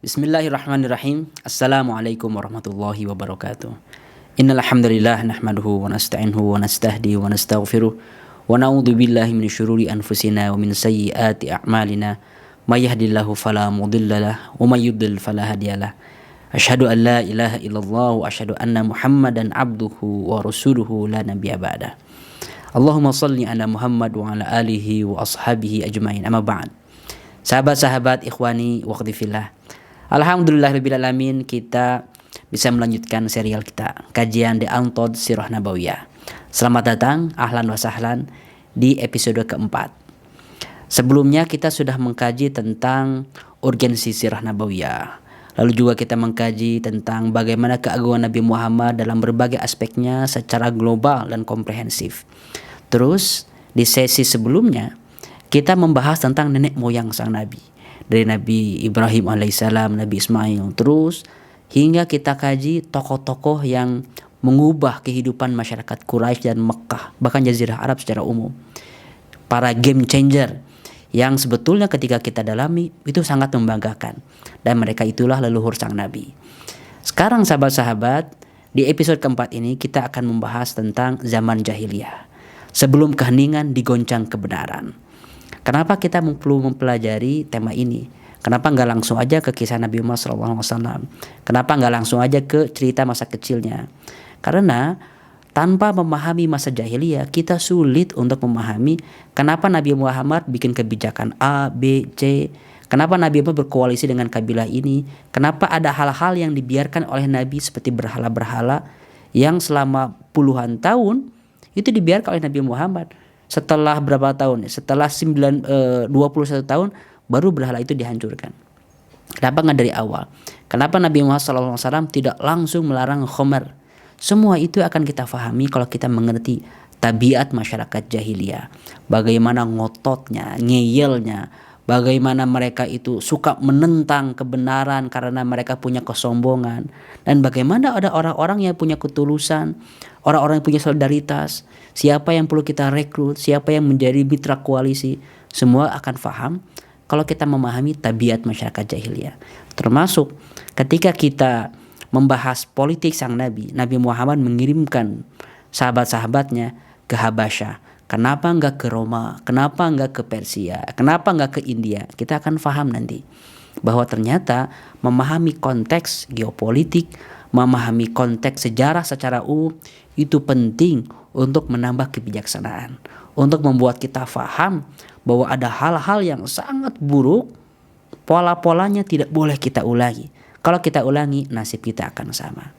Bismillahirrahmanirrahim. Assalamualaikum warahmatullahi wabarakatuh. Innal hamdalillah nahmaduhu wa nasta'inuhu wa nastahdi wa nastaghfiruh wa na'udzu billahi min syururi anfusina wa min sayyiati a'malina. May yahdihillahu fala mudhillalah wa may yudhlil fala hadiyalah. Asyhadu an la ilaha illallah wa asyhadu anna Muhammadan abduhu wa rasuluhu la nabiyya ba'da. Allahumma shalli ala Muhammad wa ala alihi wa ashabihi ajmain. Amma ba'd. Sahabat-sahabat ikhwani wa fillah. Alhamdulillahirrabbilalamin, kita bisa melanjutkan serial kita, kajian The Untold Sirah Nabawiyah. Selamat datang, ahlan wa sahlan, di episode keempat. Sebelumnya kita sudah mengkaji tentang urgensi Sirah Nabawiyah. Lalu juga kita mengkaji tentang bagaimana keagungan Nabi Muhammad dalam berbagai aspeknya secara global dan komprehensif. Terus di sesi sebelumnya kita membahas tentang nenek moyang sang Nabi. Dari Nabi Ibrahim alaihissalam, Nabi Ismail, terus hingga kita kaji tokoh-tokoh yang mengubah kehidupan masyarakat Quraisy dan Mekah, bahkan Jazirah Arab secara umum. Para game changer yang sebetulnya ketika kita dalami itu sangat membanggakan, dan mereka itulah leluhur sang Nabi. Sekarang sahabat-sahabat, di episode keempat ini kita akan membahas tentang zaman jahiliyah, sebelum keheningan digoncang kebenaran. Kenapa kita perlu mempelajari tema ini? Kenapa nggak langsung aja ke kisah Nabi Muhammad SAW? Kenapa nggak langsung aja ke cerita masa kecilnya? Karena tanpa memahami masa jahiliyah, kita sulit untuk memahami kenapa Nabi Muhammad bikin kebijakan A, B, C. Kenapa Nabi Muhammad berkoalisi dengan kabilah ini? Kenapa ada hal-hal yang dibiarkan oleh Nabi seperti berhala-berhala yang selama puluhan tahun itu dibiarkan oleh Nabi Muhammad. Setelah berapa tahun? Setelah 21 tahun baru berhala itu dihancurkan. Kenapa nggak dari awal? Kenapa Nabi Muhammad SAW tidak langsung melarang khamar? Semua itu akan kita fahami kalau kita mengerti tabiat masyarakat jahiliyah. Bagaimana ngototnya, ngeyelnya, bagaimana mereka itu suka menentang kebenaran karena mereka punya kesombongan. Dan bagaimana ada orang-orang yang punya ketulusan, orang-orang yang punya solidaritas, siapa yang perlu kita rekrut, siapa yang menjadi mitra koalisi. Semua akan paham kalau kita memahami tabiat masyarakat jahiliyah. Termasuk ketika kita membahas politik sang Nabi, Nabi Muhammad mengirimkan sahabat-sahabatnya ke Habasyah. Kenapa nggak ke Roma? Kenapa nggak ke Persia? Kenapa nggak ke India? Kita akan paham nanti bahwa ternyata memahami konteks geopolitik, memahami konteks sejarah secara umum itu penting untuk menambah kebijaksanaan, untuk membuat kita paham bahwa ada hal-hal yang sangat buruk, pola-polanya tidak boleh kita ulangi. Kalau kita ulangi, nasib kita akan sama.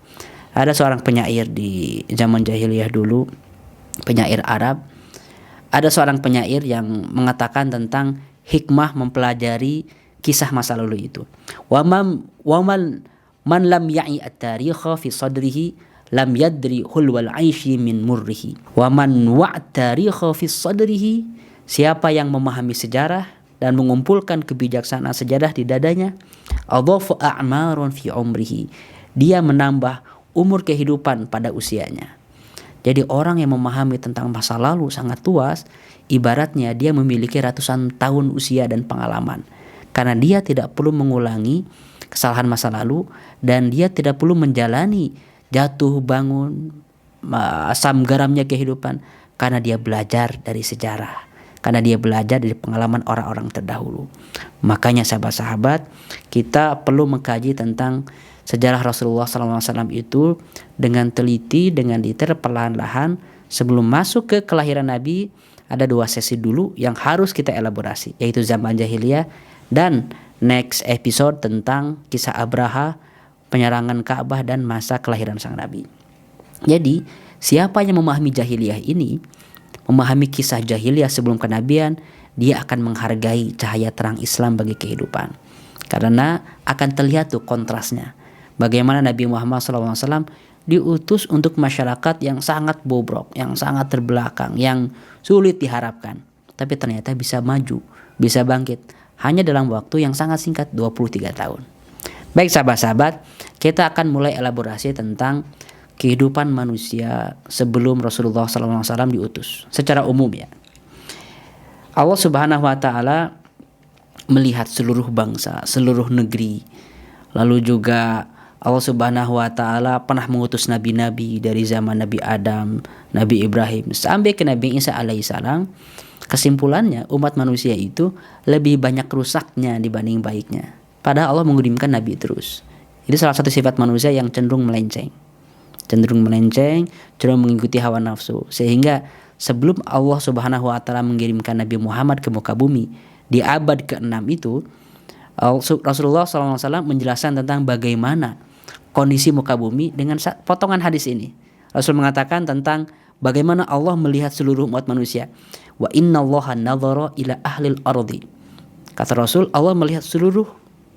Ada seorang penyair di zaman jahiliyah dulu, penyair Arab. Ada seorang penyair yang mengatakan tentang hikmah mempelajari kisah masa lalu itu. Man lam ya'i at-tarikha fi sadrihi lam yadri hulwal 'aishi min murrihi. Wa man wa'at-tarikha fi sadrihi, siapa yang memahami sejarah dan mengumpulkan kebijaksanaan sejarah di dadanya, adhafa a'marun fi umrihi, dia menambah umur kehidupan pada usianya. Jadi orang yang memahami tentang masa lalu sangat luas, ibaratnya dia memiliki ratusan tahun usia dan pengalaman. Karena dia tidak perlu mengulangi kesalahan masa lalu, dan dia tidak perlu menjalani jatuh bangun, asam garamnya kehidupan, karena dia belajar dari sejarah, karena dia belajar dari pengalaman orang-orang terdahulu. Makanya sahabat-sahabat, kita perlu mengkaji tentang sejarah Rasulullah SAW itu dengan teliti, dengan detail, perlahan-lahan. Sebelum masuk ke kelahiran Nabi, ada 2 sesi dulu yang harus kita elaborasi, yaitu zaman jahiliyah dan next episode tentang kisah Abraha, penyerangan Ka'bah, dan masa kelahiran sang Nabi. Jadi siapa yang memahami jahiliyah ini, memahami kisah jahiliyah sebelum kenabian, dia akan menghargai cahaya terang Islam bagi kehidupan. Karena akan terlihat tuh kontrasnya. Bagaimana Nabi Muhammad SAW diutus untuk masyarakat yang sangat bobrok, yang sangat terbelakang, yang sulit diharapkan. Tapi ternyata bisa maju, bisa bangkit. Hanya dalam waktu yang sangat singkat, 23 tahun. Baik sahabat-sahabat, kita akan mulai elaborasi tentang kehidupan manusia sebelum Rasulullah SAW diutus. Secara umum ya. Allah Subhanahu wa Ta'ala melihat seluruh bangsa, seluruh negeri, Lalu juga Allah Subhanahu wa taala pernah mengutus nabi-nabi dari zaman Nabi Adam, Nabi Ibrahim sampai ke Nabi Isa alaihissalam. Kesimpulannya umat manusia itu lebih banyak rusaknya dibanding baiknya. Padahal Allah mengirimkan nabi terus. Itu salah satu sifat manusia yang cenderung melenceng. Cenderung mengikuti hawa nafsu. Sehingga sebelum Allah Subhanahu wa taala mengirimkan Nabi Muhammad ke muka bumi di abad ke-6 itu, Rasulullah SAW menjelaskan tentang bagaimana kondisi muka bumi dengan potongan hadis ini. Rasul mengatakan tentang bagaimana Allah melihat seluruh umat manusia. Wa innallaha nadzara ila ahlil ardi. Kata Rasul, Allah melihat seluruh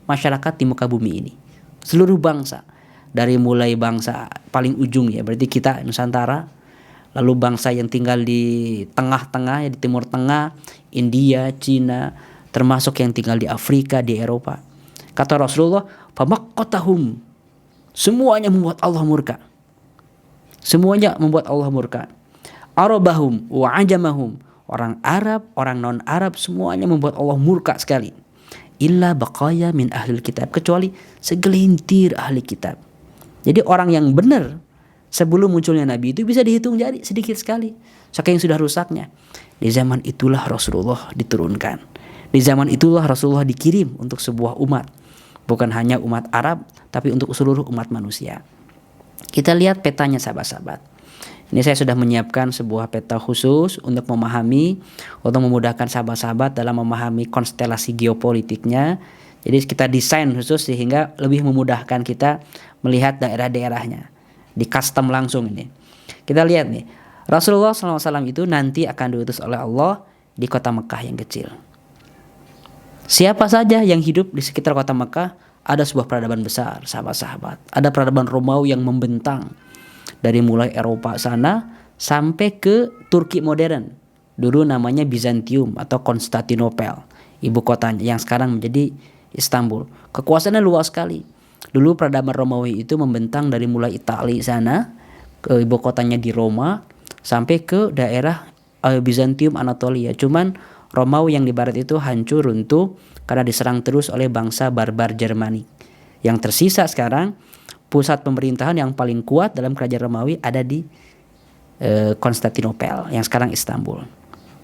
masyarakat di muka bumi ini. Seluruh bangsa. Dari mulai bangsa paling ujung ya, berarti kita Nusantara. Lalu bangsa yang tinggal di tengah-tengah, ya di Timur Tengah, India, Cina, termasuk yang tinggal di Afrika, di Eropa. Kata Rasulullah, famaqqatahum. Semuanya membuat Allah murka. Semuanya membuat Allah murka. Arabahum wa ajamahum. Orang Arab, orang non-Arab, semuanya membuat Allah murka sekali. Illa baqaya min ahlil kitab. Kecuali segelintir ahli kitab. Jadi orang yang benar sebelum munculnya Nabi itu bisa dihitung jari sedikit sekali. Saking sudah rusaknya. Di zaman itulah Rasulullah diturunkan. Di zaman itulah Rasulullah dikirim untuk sebuah umat. Bukan hanya umat Arab, tapi untuk seluruh umat manusia. Kita lihat petanya sahabat-sahabat. Ini saya sudah menyiapkan sebuah peta khusus untuk memudahkan sahabat-sahabat dalam memahami konstelasi geopolitiknya. Jadi kita desain khusus sehingga lebih memudahkan kita melihat daerah-daerahnya. Di custom langsung ini. Kita lihat nih, Rasulullah SAW itu nanti akan diutus oleh Allah di kota Mekah yang kecil. Siapa saja yang hidup di sekitar kota Mekah, ada sebuah peradaban besar, sahabat-sahabat. Ada peradaban Romawi yang membentang. Dari mulai Eropa sana sampai ke Turki modern. Dulu namanya Bizantium atau Konstantinopel, ibu kotanya yang sekarang menjadi Istanbul. Kekuasaannya luas sekali. Dulu peradaban Romawi itu membentang dari mulai Italia sana, ke ibu kotanya di Roma, sampai ke daerah Bizantium Anatolia. Cuman Romawi yang di barat itu hancur runtuh karena diserang terus oleh bangsa barbar Jermanik. Yang tersisa sekarang, pusat pemerintahan yang paling kuat dalam kerajaan Romawi ada di Konstantinopel yang sekarang Istanbul.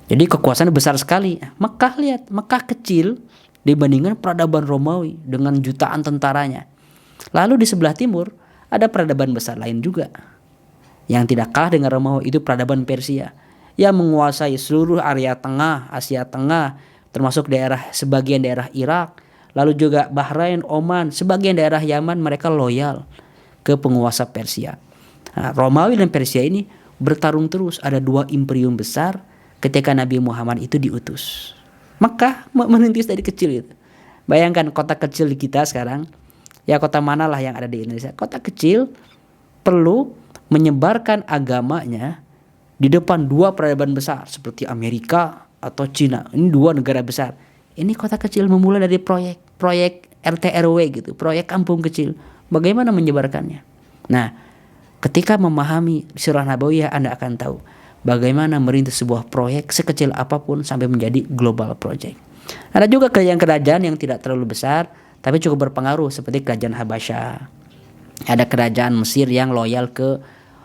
Jadi kekuasaannya besar sekali. Mekah, lihat, Mekah kecil dibandingkan peradaban Romawi dengan jutaan tentaranya. Lalu di sebelah timur ada peradaban besar lain juga yang tidak kalah dengan Romawi, itu peradaban Persia yang menguasai seluruh area tengah, Asia Tengah, termasuk sebagian daerah Irak, lalu juga Bahrain, Oman, sebagian daerah Yaman. Mereka loyal ke penguasa Persia. Nah, Romawi dan Persia ini bertarung terus. Ada dua imperium besar ketika Nabi Muhammad itu diutus. Mekah merintis dari kecil itu. Bayangkan kota kecil di kita sekarang, ya kota manalah yang ada di Indonesia, kota kecil perlu menyebarkan agamanya di depan dua peradaban besar seperti Amerika atau Cina. Ini dua negara besar. Ini kota kecil memulai dari proyek RT RW gitu, proyek kampung kecil. Bagaimana menyebarkannya? Nah, ketika memahami Sirah Nabawiyah, Anda akan tahu bagaimana merintis sebuah proyek sekecil apapun sampai menjadi global project. Ada juga kerajaan-kerajaan yang tidak terlalu besar tapi cukup berpengaruh seperti kerajaan Habasyah. Ada kerajaan Mesir yang loyal ke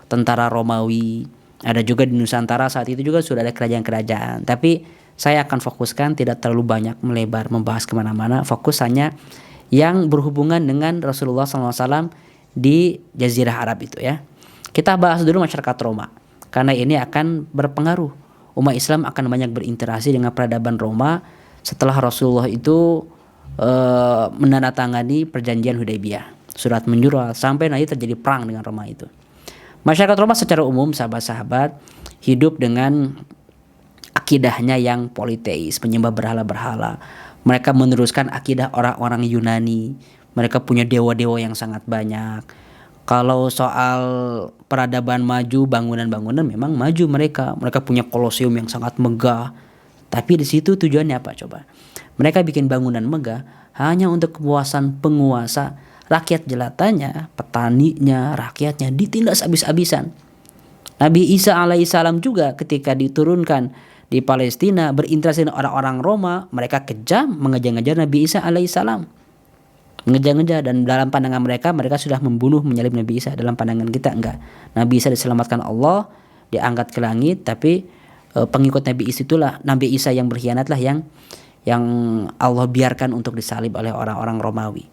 tentara Romawi. Ada juga di Nusantara saat itu juga sudah ada kerajaan-kerajaan. Tapi saya akan fokuskan tidak terlalu banyak melebar membahas kemana-mana. Fokus hanya yang berhubungan dengan Rasulullah SAW di Jazirah Arab itu ya. Kita bahas dulu masyarakat Roma. Karena ini akan berpengaruh. Umat Islam akan banyak berinteraksi dengan peradaban Roma setelah Rasulullah itu menandatangani perjanjian Hudaybiyah. Surat menyurat sampai nanti terjadi perang dengan Roma itu. Masyarakat Roma secara umum, sahabat-sahabat, hidup dengan akidahnya yang politeis, penyembah berhala-berhala. Mereka meneruskan akidah orang-orang Yunani. Mereka punya dewa-dewa yang sangat banyak. Kalau soal peradaban maju, bangunan-bangunan memang maju mereka. Mereka punya koloseum yang sangat megah. Tapi di situ tujuannya apa coba? Mereka bikin bangunan megah hanya untuk kepuasan penguasa. Rakyat jelatanya, petaninya, rakyatnya ditindas habis-habisan. Nabi Isa alaihissalam juga ketika diturunkan di Palestina berinteraksi dengan orang-orang Roma, mereka kejam mengejar-ngejar Nabi Isa alaihissalam. mengejar-ngejar, dan dalam pandangan mereka sudah membunuh, menyalib Nabi Isa. Dalam pandangan kita enggak. Nabi Isa diselamatkan Allah, diangkat ke langit, tapi pengikut Nabi Isa yang berkhianatlah yang Allah biarkan untuk disalib oleh orang-orang Romawi.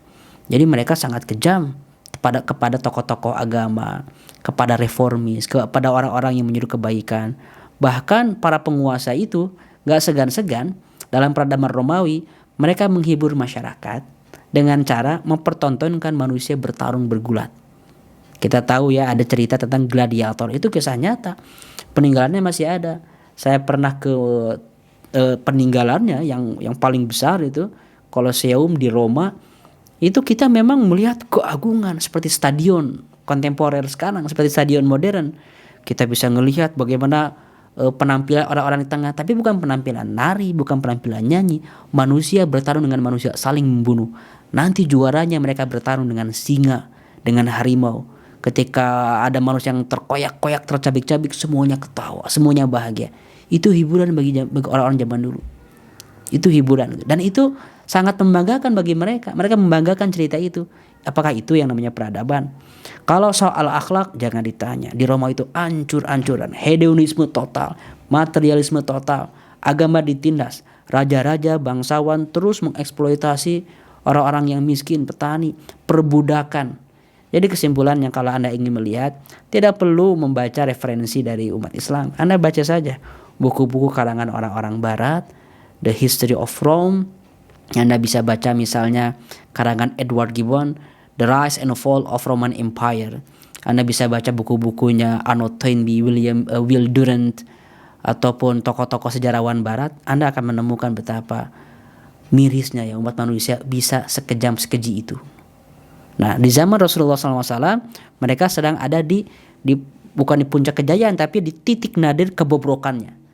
Jadi mereka sangat kejam kepada tokoh-tokoh agama, kepada reformis, kepada orang-orang yang menyuruh kebaikan. Bahkan para penguasa itu gak segan-segan dalam peradaban Romawi, mereka menghibur masyarakat dengan cara mempertontonkan manusia bertarung bergulat. Kita tahu ya, ada cerita tentang gladiator, itu kisah nyata. Peninggalannya masih ada. Saya pernah ke peninggalannya yang paling besar itu Colosseum di Roma. Itu kita memang melihat keagungan seperti stadion kontemporer sekarang, seperti stadion modern. Kita bisa melihat bagaimana penampilan orang-orang di tengah, tapi bukan penampilan nari, bukan penampilan nyanyi. Manusia bertarung dengan manusia, saling membunuh. Nanti juaranya mereka bertarung dengan singa, dengan harimau. Ketika ada manusia yang terkoyak-koyak, tercabik-cabik, semuanya ketawa, semuanya bahagia. Itu hiburan bagi orang-orang zaman dulu. Itu hiburan, dan itu sangat membanggakan bagi mereka. Mereka membanggakan cerita itu. Apakah itu yang namanya peradaban? Kalau soal akhlak jangan ditanya. Di Roma itu ancur-ancuran, hedonisme total, materialisme total, agama ditindas. Raja-raja, bangsawan terus mengeksploitasi orang-orang yang miskin, petani, perbudakan. Jadi kesimpulannya, kalau Anda ingin melihat, tidak perlu membaca referensi dari umat Islam. Anda baca saja buku-buku karangan orang-orang Barat, The History of Rome. Anda bisa baca misalnya karangan Edward Gibbon, The Rise and Fall of Roman Empire. Anda bisa baca buku-bukunya Arnold Toynbee, Will Durant, ataupun tokoh-tokoh sejarawan Barat. Anda akan menemukan betapa mirisnya ya umat manusia bisa sekejam sekeji itu. Nah, di zaman Rasulullah SAW, mereka sedang ada di bukan di puncak kejayaan, tapi di titik nadir kebobrokannya.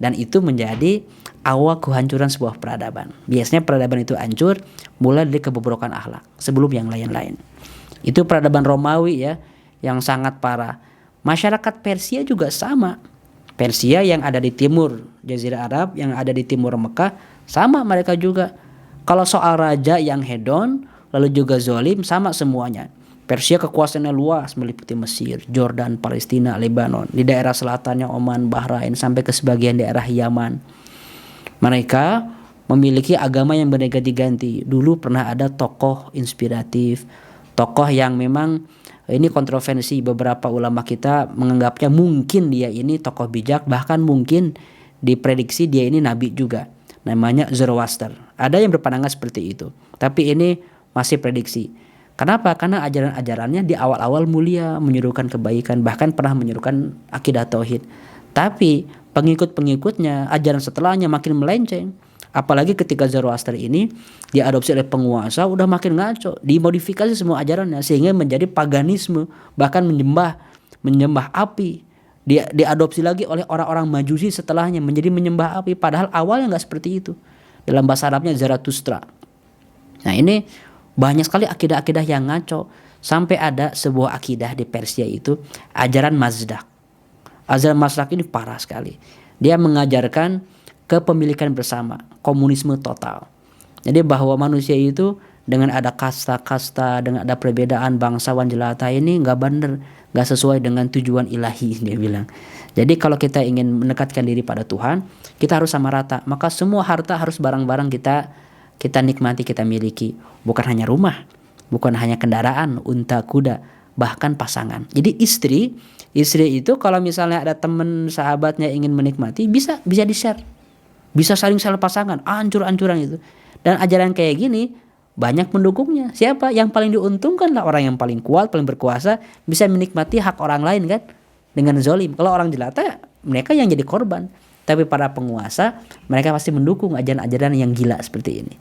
Dan itu menjadi awal kehancuran sebuah peradaban. Biasanya peradaban itu hancur mulai dari kebobrokan akhlak sebelum yang lain-lain. Itu peradaban Romawi ya, yang sangat parah. Masyarakat Persia juga sama. Persia yang ada di timur Jazirah Arab, yang ada di timur Mekah, sama mereka juga. Kalau soal raja yang hedon lalu juga zalim, sama semuanya. Persia kekuasaannya luas, meliputi Mesir, Jordan, Palestina, Lebanon, di daerah selatannya Oman, Bahrain, sampai ke sebagian daerah Yaman. Mereka memiliki agama yang berganti-ganti. Dulu pernah ada tokoh inspiratif, tokoh yang memang ini kontroversi. Beberapa ulama kita menganggapnya mungkin dia ini tokoh bijak, bahkan mungkin diprediksi dia ini nabi juga. Namanya Zoroaster. Ada yang berpandangan seperti itu. Tapi ini masih prediksi. Kenapa? Karena ajaran-ajarannya di awal-awal mulia, menyuruhkan kebaikan, bahkan pernah menyuruhkan akidah tauhid. Tapi pengikut-pengikutnya, ajaran setelahnya makin melenceng. Apalagi ketika Zoroaster ini diadopsi oleh penguasa, udah makin ngaco, dimodifikasi semua ajarannya sehingga menjadi paganisme, bahkan menyembah api. Dia diadopsi lagi oleh orang-orang Majusi setelahnya menjadi menyembah api, padahal awalnya nggak seperti itu. Dalam bahasa Arabnya Zarathustra. Nah, ini banyak sekali akidah-akidah yang ngaco, sampai ada sebuah akidah di Persia itu ajaran Mazdak. Ajaran Mazdak ini parah sekali. Dia mengajarkan kepemilikan bersama, komunisme total. Jadi bahwa manusia itu dengan ada kasta-kasta, dengan ada perbedaan bangsawan jelata, ini nggak benar, nggak sesuai dengan tujuan ilahi, dia bilang. Jadi kalau kita ingin mendekatkan diri pada Tuhan, kita harus sama rata. Maka semua harta harus barang-barang kita nikmati, kita miliki. Bukan hanya rumah, bukan hanya kendaraan, unta, kuda, bahkan pasangan. Jadi istri itu kalau misalnya ada teman sahabatnya ingin menikmati, bisa di-share. Bisa saling-saling pasangan, ancur-ancuran itu. Dan ajaran kayak gini banyak pendukungnya. Siapa? Yang paling diuntungkan lah orang yang paling kuat, paling berkuasa, bisa menikmati hak orang lain kan dengan zalim. Kalau orang jelata, mereka yang jadi korban. Tapi para penguasa, mereka pasti mendukung ajaran-ajaran yang gila seperti ini.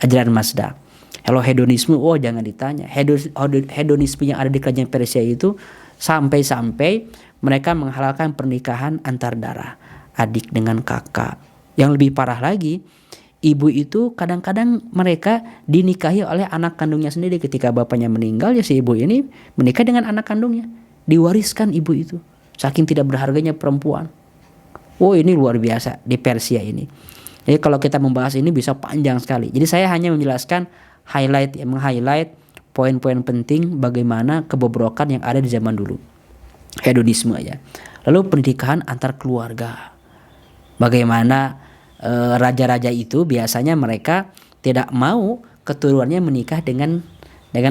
Ajaran Mazda. Kalau hedonisme, jangan ditanya. Hedonisme yang ada di kerajaan Persia itu sampai-sampai mereka menghalalkan pernikahan antar darah, adik dengan kakak. Yang lebih parah lagi, ibu itu kadang-kadang mereka dinikahi oleh anak kandungnya sendiri. Ketika bapaknya meninggal, ya si ibu ini menikah dengan anak kandungnya. Diwariskan ibu itu. Saking tidak berharganya perempuan. Ini luar biasa di Persia ini. Jadi kalau kita membahas ini bisa panjang sekali. Jadi saya hanya menjelaskan meng-highlight poin-poin penting bagaimana kebobrokan yang ada di zaman dulu. Hedonisme ya. Lalu pernikahan antar keluarga. Bagaimana raja-raja itu biasanya mereka tidak mau keturunannya menikah dengan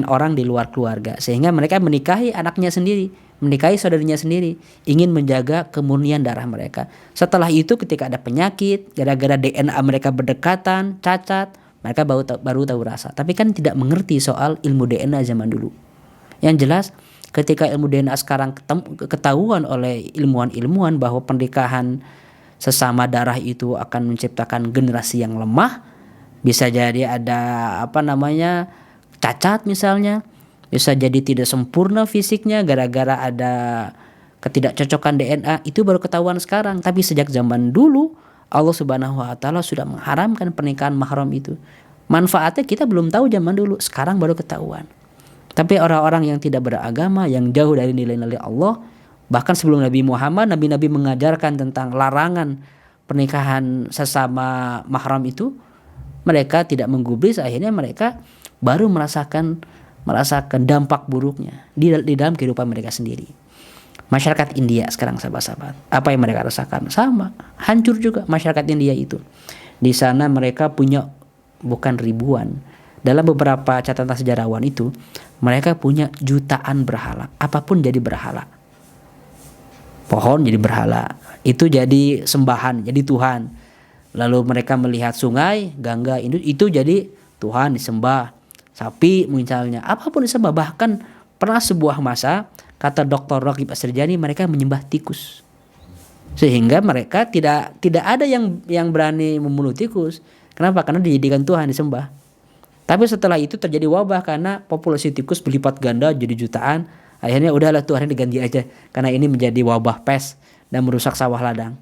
orang di luar keluarga, sehingga mereka menikahi anaknya sendiri, menikahi saudarinya sendiri, ingin menjaga kemurnian darah mereka. Setelah itu ketika ada penyakit, gara-gara DNA mereka berdekatan, cacat, mereka baru tahu rasa. Tapi kan tidak mengerti soal ilmu DNA zaman dulu. Yang jelas ketika ilmu DNA sekarang ketahuan oleh ilmuwan-ilmuwan bahwa pernikahan sesama darah itu akan menciptakan generasi yang lemah, bisa jadi ada cacat misalnya, bisa jadi tidak sempurna fisiknya gara-gara ada ketidakcocokan DNA, itu baru ketahuan sekarang. Tapi sejak zaman dulu Allah Subhanahu wa taala sudah mengharamkan pernikahan mahram itu. Manfaatnya kita belum tahu zaman dulu, sekarang baru ketahuan. Tapi orang-orang yang tidak beragama, yang jauh dari nilai-nilai Allah, bahkan sebelum Nabi Muhammad, nabi-nabi mengajarkan tentang larangan pernikahan sesama mahram itu, mereka tidak menggubris, akhirnya mereka baru merasakan dampak buruknya di dalam kehidupan mereka sendiri. Masyarakat India sekarang sahabat-sahabat, apa yang mereka rasakan? Sama, hancur juga masyarakat India itu. Di sana mereka punya bukan ribuan, dalam beberapa catatan sejarawan itu mereka punya jutaan berhala, apapun jadi berhala. Pohon jadi berhala, itu jadi sembahan, jadi Tuhan. Lalu mereka melihat sungai, Gangga, itu jadi Tuhan disembah. Sapi misalnya, apapun disembah. Bahkan pernah sebuah masa, kata Dr. Ragib Asirjani, mereka menyembah tikus. Sehingga mereka tidak ada yang berani membunuh tikus. Kenapa? Karena dijadikan Tuhan, disembah. Tapi setelah itu terjadi wabah karena populasi tikus berlipat ganda jadi jutaan. Akhirnya udahlah Tuhan diganti aja, karena ini menjadi wabah pes dan merusak sawah ladang.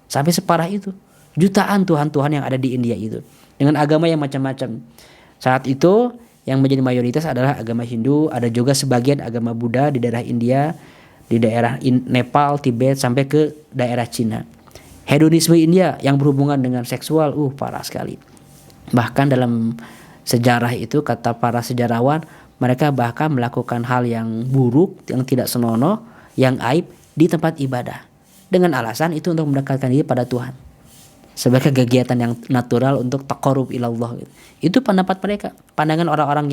Sampai separah itu. Jutaan Tuhan-Tuhan yang ada di India itu, dengan agama yang macam-macam. Saat itu yang menjadi mayoritas adalah agama Hindu, ada juga sebagian agama Buddha di daerah India, di daerah Nepal, Tibet, sampai ke daerah Cina. Hedonisme India yang berhubungan dengan seksual, parah sekali. Bahkan dalam sejarah itu, kata para sejarawan, mereka bahkan melakukan hal yang buruk, yang tidak senonoh, yang aib di tempat ibadah, dengan alasan itu untuk mendekatkan diri pada Tuhan, sebagai kegiatan yang natural untuk taqarrub ilallah. Itu pendapat mereka, pandangan orang-orang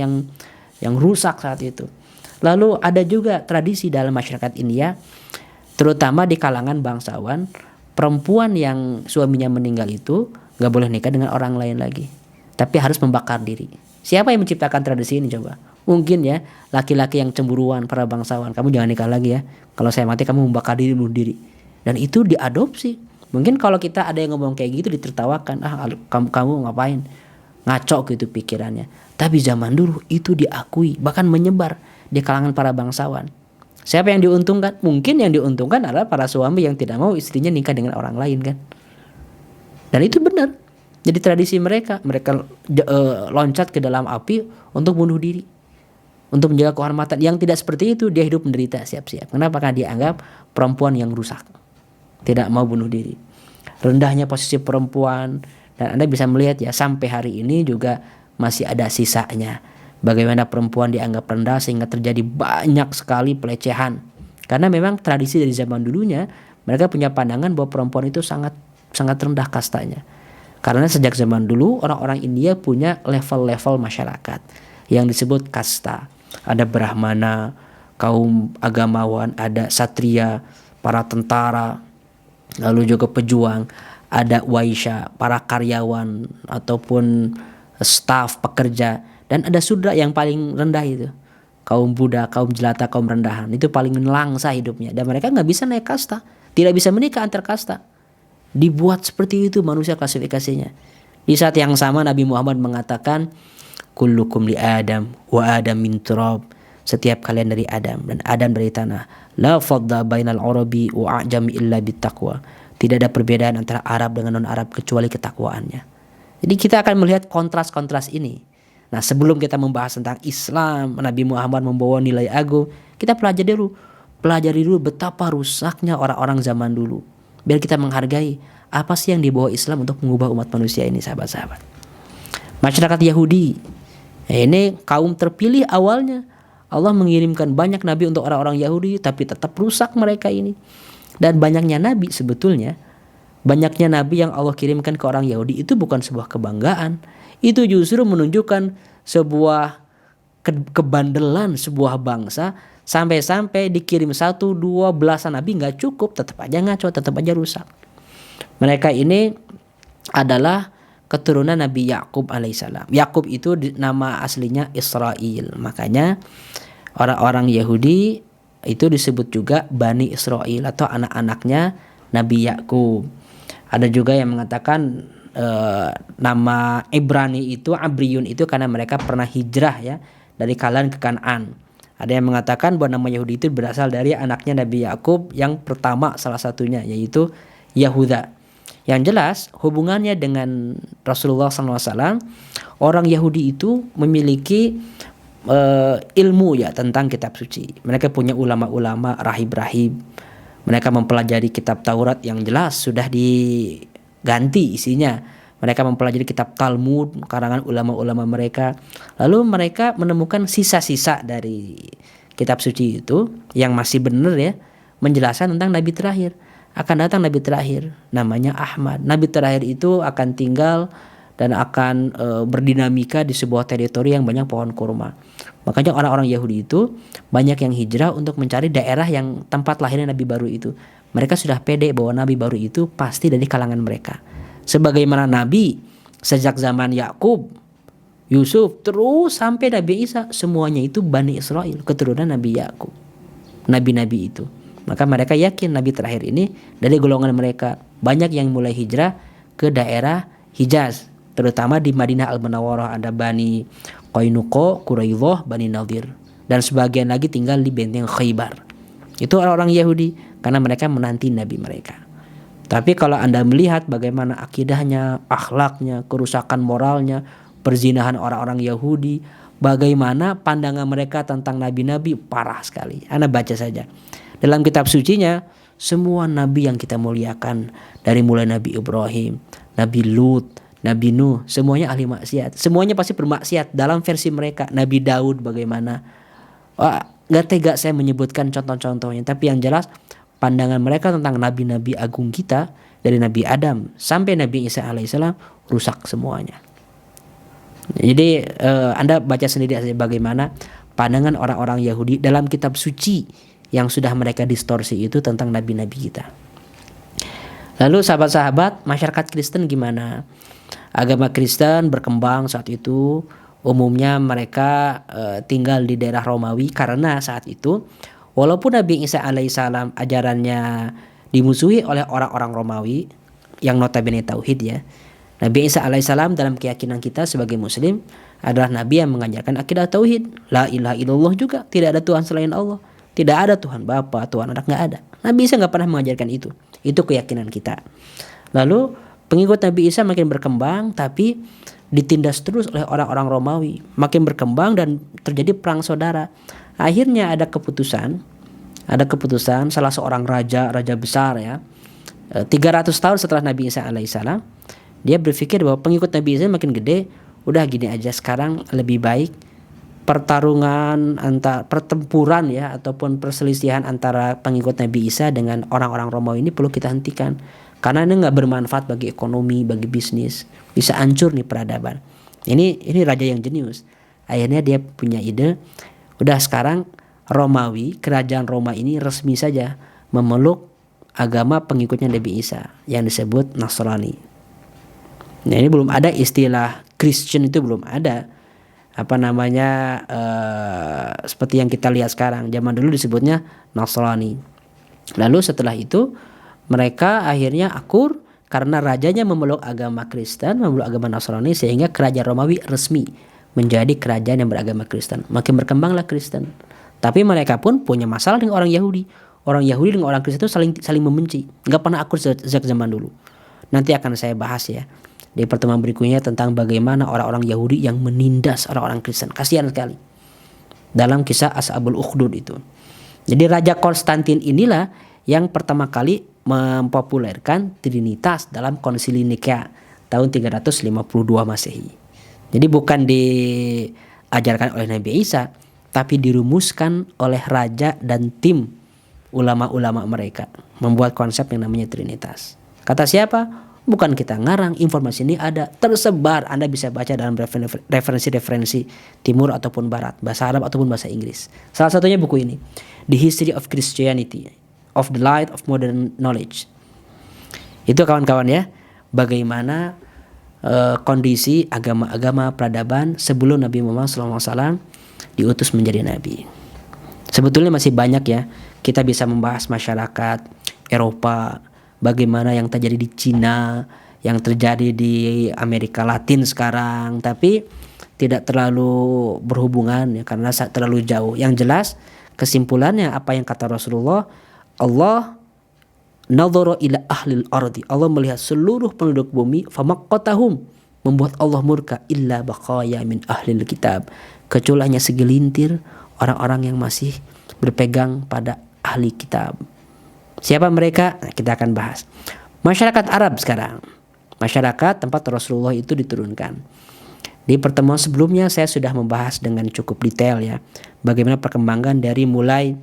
yang rusak saat itu. Lalu ada juga tradisi dalam masyarakat India, terutama di kalangan bangsawan, perempuan yang suaminya meninggal itu gak boleh nikah dengan orang lain lagi, tapi harus membakar diri. Siapa yang menciptakan tradisi ini coba? Mungkin ya laki-laki yang cemburuan, para bangsawan, kamu jangan nikah lagi ya, kalau saya mati kamu membakar diri, bunuh diri. Dan itu diadopsi. Mungkin kalau kita ada yang ngomong kayak gitu ditertawakan, kamu ngapain, ngaco gitu pikirannya. Tapi zaman dulu itu diakui, bahkan menyebar di kalangan para bangsawan. Siapa yang diuntungkan? Mungkin yang diuntungkan adalah para suami yang tidak mau istrinya nikah dengan orang lain kan. Dan itu benar. Jadi tradisi mereka loncat ke dalam api untuk bunuh diri, untuk menjaga kehormatan. Yang tidak seperti itu, dia hidup menderita siap-siap. Kenapa? Karena dianggap perempuan yang rusak, tidak mau bunuh diri. Rendahnya posisi perempuan, dan Anda bisa melihat ya sampai hari ini juga masih ada sisanya. Bagaimana perempuan dianggap rendah sehingga terjadi banyak sekali pelecehan. Karena memang tradisi dari zaman dulunya, mereka punya pandangan bahwa perempuan itu sangat rendah kastanya. Karena sejak zaman dulu orang-orang India punya level-level masyarakat yang disebut kasta. Ada Brahmana, kaum agamawan, ada Satria, para tentara, lalu juga pejuang, ada Waisya, para karyawan ataupun staf pekerja, dan ada Sudra yang paling rendah itu, kaum Buddha, kaum jelata, kaum rendahan. Itu paling langsa hidupnya, dan mereka gak bisa naik kasta, tidak bisa menikah antar kasta. Dibuat seperti itu manusia klasifikasinya. Di saat yang sama Nabi Muhammad mengatakan, kullukum li Adam wa Adam min turab. Setiap kalian dari Adam dan Adam dari tanah. La fadda bainal arabi wa a'jami illa bittaqwa. Tidak ada perbedaan antara Arab dengan non-Arab kecuali ketakwaannya. Jadi kita akan melihat kontras-kontras ini. Nah, sebelum kita membahas tentang Islam, Nabi Muhammad membawa nilai agung, kita pelajari dulu betapa rusaknya orang-orang zaman dulu. Biar kita menghargai apa sih yang dibawa Islam untuk mengubah umat manusia ini, sahabat-sahabat. Masyarakat Yahudi Ini kaum terpilih awalnya. Allah mengirimkan banyak nabi untuk orang-orang Yahudi, tapi tetap rusak mereka ini. Dan banyaknya nabi sebetulnya, banyaknya nabi yang Allah kirimkan ke orang Yahudi itu bukan sebuah kebanggaan. Itu justru menunjukkan sebuah kebandelan sebuah bangsa, sampai-sampai dikirim 1, 2 belasan nabi nggak cukup, tetap aja ngaco, tetap aja rusak. Mereka ini adalah keturunan Nabi Yakub alaihissalam. Yakub itu nama aslinya Israel. Makanya orang-orang Yahudi itu disebut juga Bani Israel atau anak-anaknya Nabi Yakub. Ada juga yang mengatakan nama Ibrani itu, Abriyun itu karena mereka pernah hijrah ya dari Kanaan ke Kanaan. Ada yang mengatakan bahwa nama Yahudi itu berasal dari anaknya Nabi Yakub yang pertama salah satunya, yaitu Yahuda. Yang jelas hubungannya dengan Rasulullah SAW, orang Yahudi itu memiliki ilmu ya tentang kitab suci. Mereka punya ulama-ulama, rahib-rahib. Mereka mempelajari kitab Taurat yang jelas sudah diganti isinya. Mereka mempelajari kitab Talmud, karangan ulama-ulama mereka. Lalu mereka menemukan sisa-sisa dari kitab suci itu yang masih benar ya, menjelaskan tentang Nabi terakhir. Akan datang Nabi terakhir, namanya Ahmad. Nabi terakhir itu akan tinggal dan akan berdinamika di sebuah teritori yang banyak pohon kurma. Makanya orang-orang Yahudi itu banyak yang hijrah untuk mencari daerah yang tempat lahirnya Nabi baru itu. Mereka sudah pede bahwa Nabi baru itu pasti dari kalangan mereka. Sebagaimana Nabi sejak zaman Yakub, Yusuf, terus sampai Nabi Isa, semuanya itu Bani Israel, keturunan Nabi Yakub, nabi-nabi itu. Maka mereka yakin Nabi terakhir ini dari golongan mereka. Banyak yang mulai hijrah ke daerah Hijaz, terutama di Madinah Al-Munawwarah ada Bani Qainuqa, Quraidah, Bani Nadir, dan sebagian lagi tinggal di benteng Khaybar. Itu orang-orang Yahudi karena mereka menanti Nabi mereka. Tapi kalau Anda melihat bagaimana akidahnya, akhlaknya, kerusakan moralnya, perzinahan orang-orang Yahudi, bagaimana pandangan mereka tentang nabi-nabi, parah sekali. Anda baca saja. Dalam kitab sucinya, semua nabi yang kita muliakan, dari mulai Nabi Ibrahim, Nabi Lut, Nabi Nuh, semuanya ahli maksiat. Semuanya pasti bermaksiat dalam versi mereka. Nabi Daud bagaimana. Gak tega saya menyebutkan contoh-contohnya. Tapi yang jelas pandangan mereka tentang nabi-nabi agung kita, dari Nabi Adam sampai Nabi Isa alaihissalam, rusak semuanya. Jadi Anda baca sendiri saja bagaimana pandangan orang-orang Yahudi dalam kitab suci yang sudah mereka distorsi itu tentang nabi-nabi kita. Lalu sahabat-sahabat, masyarakat Kristen gimana? Agama Kristen berkembang saat itu. Umumnya mereka tinggal di daerah Romawi karena saat itu walaupun Nabi Isa alaihissalam ajarannya dimusuhi oleh orang-orang Romawi yang notabene tauhid ya. Nabi Isa alaihissalam dalam keyakinan kita sebagai muslim adalah nabi yang mengajarkan akidah tauhid. La ilaha illallah juga, tidak ada Tuhan selain Allah. Tidak ada Tuhan Bapa, Tuhan Anak, nggak ada. Nabi Isa nggak pernah mengajarkan itu. Itu keyakinan kita. Lalu pengikut Nabi Isa makin berkembang, tapi ditindas terus oleh orang-orang Romawi. Makin berkembang dan terjadi perang saudara. Akhirnya ada keputusan salah seorang raja besar ya. 300 tahun setelah Nabi Isa alaihissalam, dia berpikir bahwa pengikut Nabi Isa makin gede. Udah gini aja, sekarang lebih baik pertempuran ya ataupun perselisihan antara pengikut Nabi Isa dengan orang-orang Romawi ini perlu kita hentikan, karena ini nggak bermanfaat bagi ekonomi, bagi bisnis, bisa hancur nih peradaban. Ini raja yang jenius. Akhirnya dia punya ide, udah sekarang Romawi, kerajaan Roma ini resmi saja memeluk agama pengikutnya Nabi Isa yang disebut Nasrani. Nah, ini belum ada istilah Christian, itu belum ada. Seperti yang kita lihat sekarang. Zaman dulu disebutnya Nasrani. Lalu setelah itu mereka akhirnya akur karena rajanya memeluk agama Kristen, memeluk agama Nasrani, sehingga kerajaan Romawi resmi menjadi kerajaan yang beragama Kristen. Makin berkembanglah Kristen. Tapi mereka pun punya masalah dengan orang Yahudi. Orang Yahudi dengan orang Kristen itu saling membenci. Nggak pernah akur sejak zaman dulu. Nanti akan saya bahas ya di pertemuan berikutnya tentang bagaimana orang-orang Yahudi yang menindas orang-orang Kristen. Kasihan sekali. Dalam kisah Ashabul Ukhdud itu. Jadi Raja Konstantin inilah yang pertama kali mempopulerkan Trinitas dalam Konsili Nikea tahun 352 Masehi. Jadi bukan di diajarkan oleh Nabi Isa, tapi dirumuskan oleh raja dan tim ulama-ulama mereka, membuat konsep yang namanya Trinitas. Kata siapa? Bukan kita ngarang, informasi ini ada, tersebar. Anda bisa baca dalam referensi-referensi timur ataupun barat, bahasa Arab ataupun bahasa Inggris. Salah satunya buku ini, The History of Christianity, of the Light of Modern Knowledge. Itu kawan-kawan ya, bagaimana kondisi agama-agama peradaban sebelum Nabi Muhammad SAW diutus menjadi Nabi. Sebetulnya masih banyak ya, kita bisa membahas masyarakat Eropa, bagaimana yang terjadi di Cina, yang terjadi di Amerika Latin sekarang, tapi tidak terlalu berhubungan ya, karena terlalu jauh. Yang jelas kesimpulannya apa yang kata Rasulullah, Allah nadhara ila ahlil ardi, Allah melihat seluruh penduduk bumi, famaqqatahum, membuat Allah murka, illa baqaya min ahlil kitab, kecuali hanya segelintir orang-orang yang masih berpegang pada ahli kitab. Siapa mereka? Nah, kita akan bahas. Masyarakat Arab sekarang, masyarakat tempat Rasulullah itu diturunkan. Di pertemuan sebelumnya saya sudah membahas dengan cukup detail ya, bagaimana perkembangan dari mulai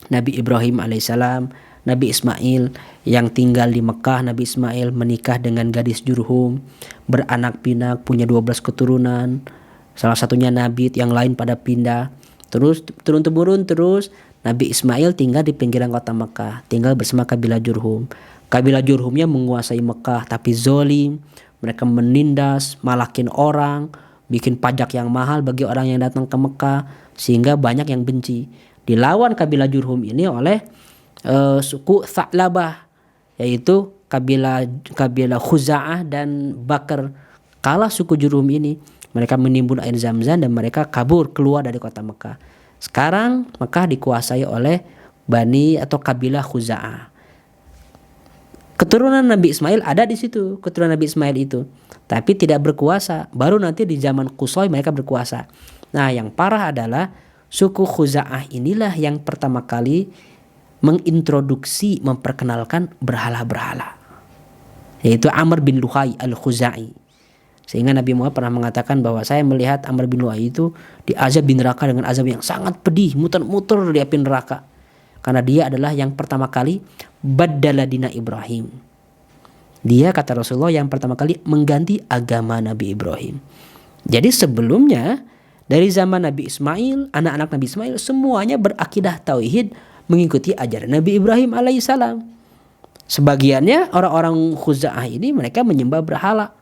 Nabi Ibrahim alaihissalam, Nabi Ismail yang tinggal di Mekah. Nabi Ismail menikah dengan gadis Jurhum, beranak pinak, punya 12 keturunan. Salah satunya Nabi, yang lain pada pindah. Terus turun-temurun terus Nabi Ismail tinggal di pinggiran kota Mekah, tinggal bersama kabilah Jurhum. Kabilah Jurhumnya menguasai Mekah tapi zolim. Mereka menindas, malakin orang, bikin pajak yang mahal bagi orang yang datang ke Mekah, sehingga banyak yang benci. Dilawan kabilah Jurhum ini oleh suku Tha'labah, yaitu kabilah Khuza'ah dan Bakr. Kalah suku Jurhum ini, mereka menimbun air Zam-Zam dan mereka kabur keluar dari kota Mekah. Sekarang Mekah dikuasai oleh Bani atau kabilah Khuza'ah. Keturunan Nabi Ismail ada di situ, keturunan Nabi Ismail itu, tapi tidak berkuasa. Baru nanti di zaman Qusay mereka berkuasa. Nah, yang parah adalah suku Khuza'ah inilah yang pertama kali mengintroduksi, memperkenalkan berhala-berhala, yaitu Amr bin Luhai al-Khuza'i. Sehingga Nabi Muhammad pernah mengatakan bahwa saya melihat Amr bin Luhai itu diazab di neraka dengan azab yang sangat pedih, muter-muter di api neraka, karena dia adalah yang pertama kali baddala dina Ibrahim. Dia, kata Rasulullah, yang pertama kali mengganti agama Nabi Ibrahim. Jadi sebelumnya dari zaman Nabi Ismail, anak-anak Nabi Ismail semuanya berakidah tauhid, mengikuti ajaran Nabi Ibrahim alaihissalam. Sebagiannya orang-orang Khuza'ah ini mereka menyembah berhala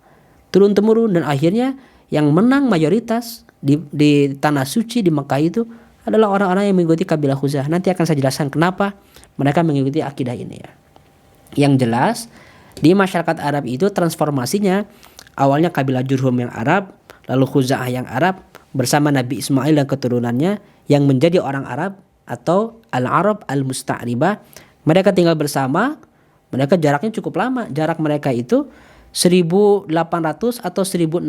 turun-temurun, dan akhirnya yang menang mayoritas di tanah suci di Mekah itu adalah orang-orang yang mengikuti kabilah Khuza'ah. Nanti akan saya jelaskan kenapa mereka mengikuti akidah ini ya. Yang jelas di masyarakat Arab itu transformasinya awalnya kabilah Jurhum yang Arab, lalu Khuza'ah yang Arab bersama Nabi Ismail dan keturunannya yang menjadi orang Arab atau Al-Arab Al-Musta'ribah. Mereka tinggal bersama, mereka jaraknya cukup lama. Jarak mereka itu 1800 atau 1600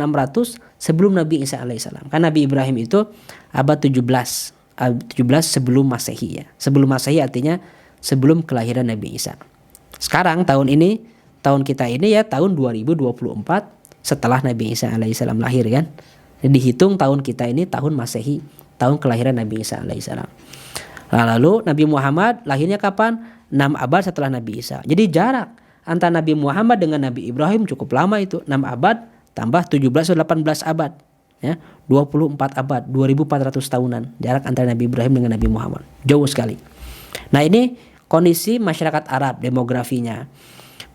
sebelum Nabi Isa alaihissalam. Karena Nabi Ibrahim itu abad 17 sebelum Masehi ya. Sebelum Masehi artinya sebelum kelahiran Nabi Isa. Sekarang tahun ini, tahun kita ini ya tahun 2024 setelah Nabi Isa alaihissalam lahir kan. Dihitung tahun kita ini tahun Masehi, tahun kelahiran Nabi Isa alaihissalam. Lalu Nabi Muhammad lahirnya kapan? 6 abad setelah Nabi Isa. Jadi jarak antara Nabi Muhammad dengan Nabi Ibrahim cukup lama itu. 6 abad tambah 17 atau 18 abad. Ya, 24 abad, 2400 tahunan jarak antara Nabi Ibrahim dengan Nabi Muhammad. Jauh sekali. Nah, ini kondisi masyarakat Arab, demografinya.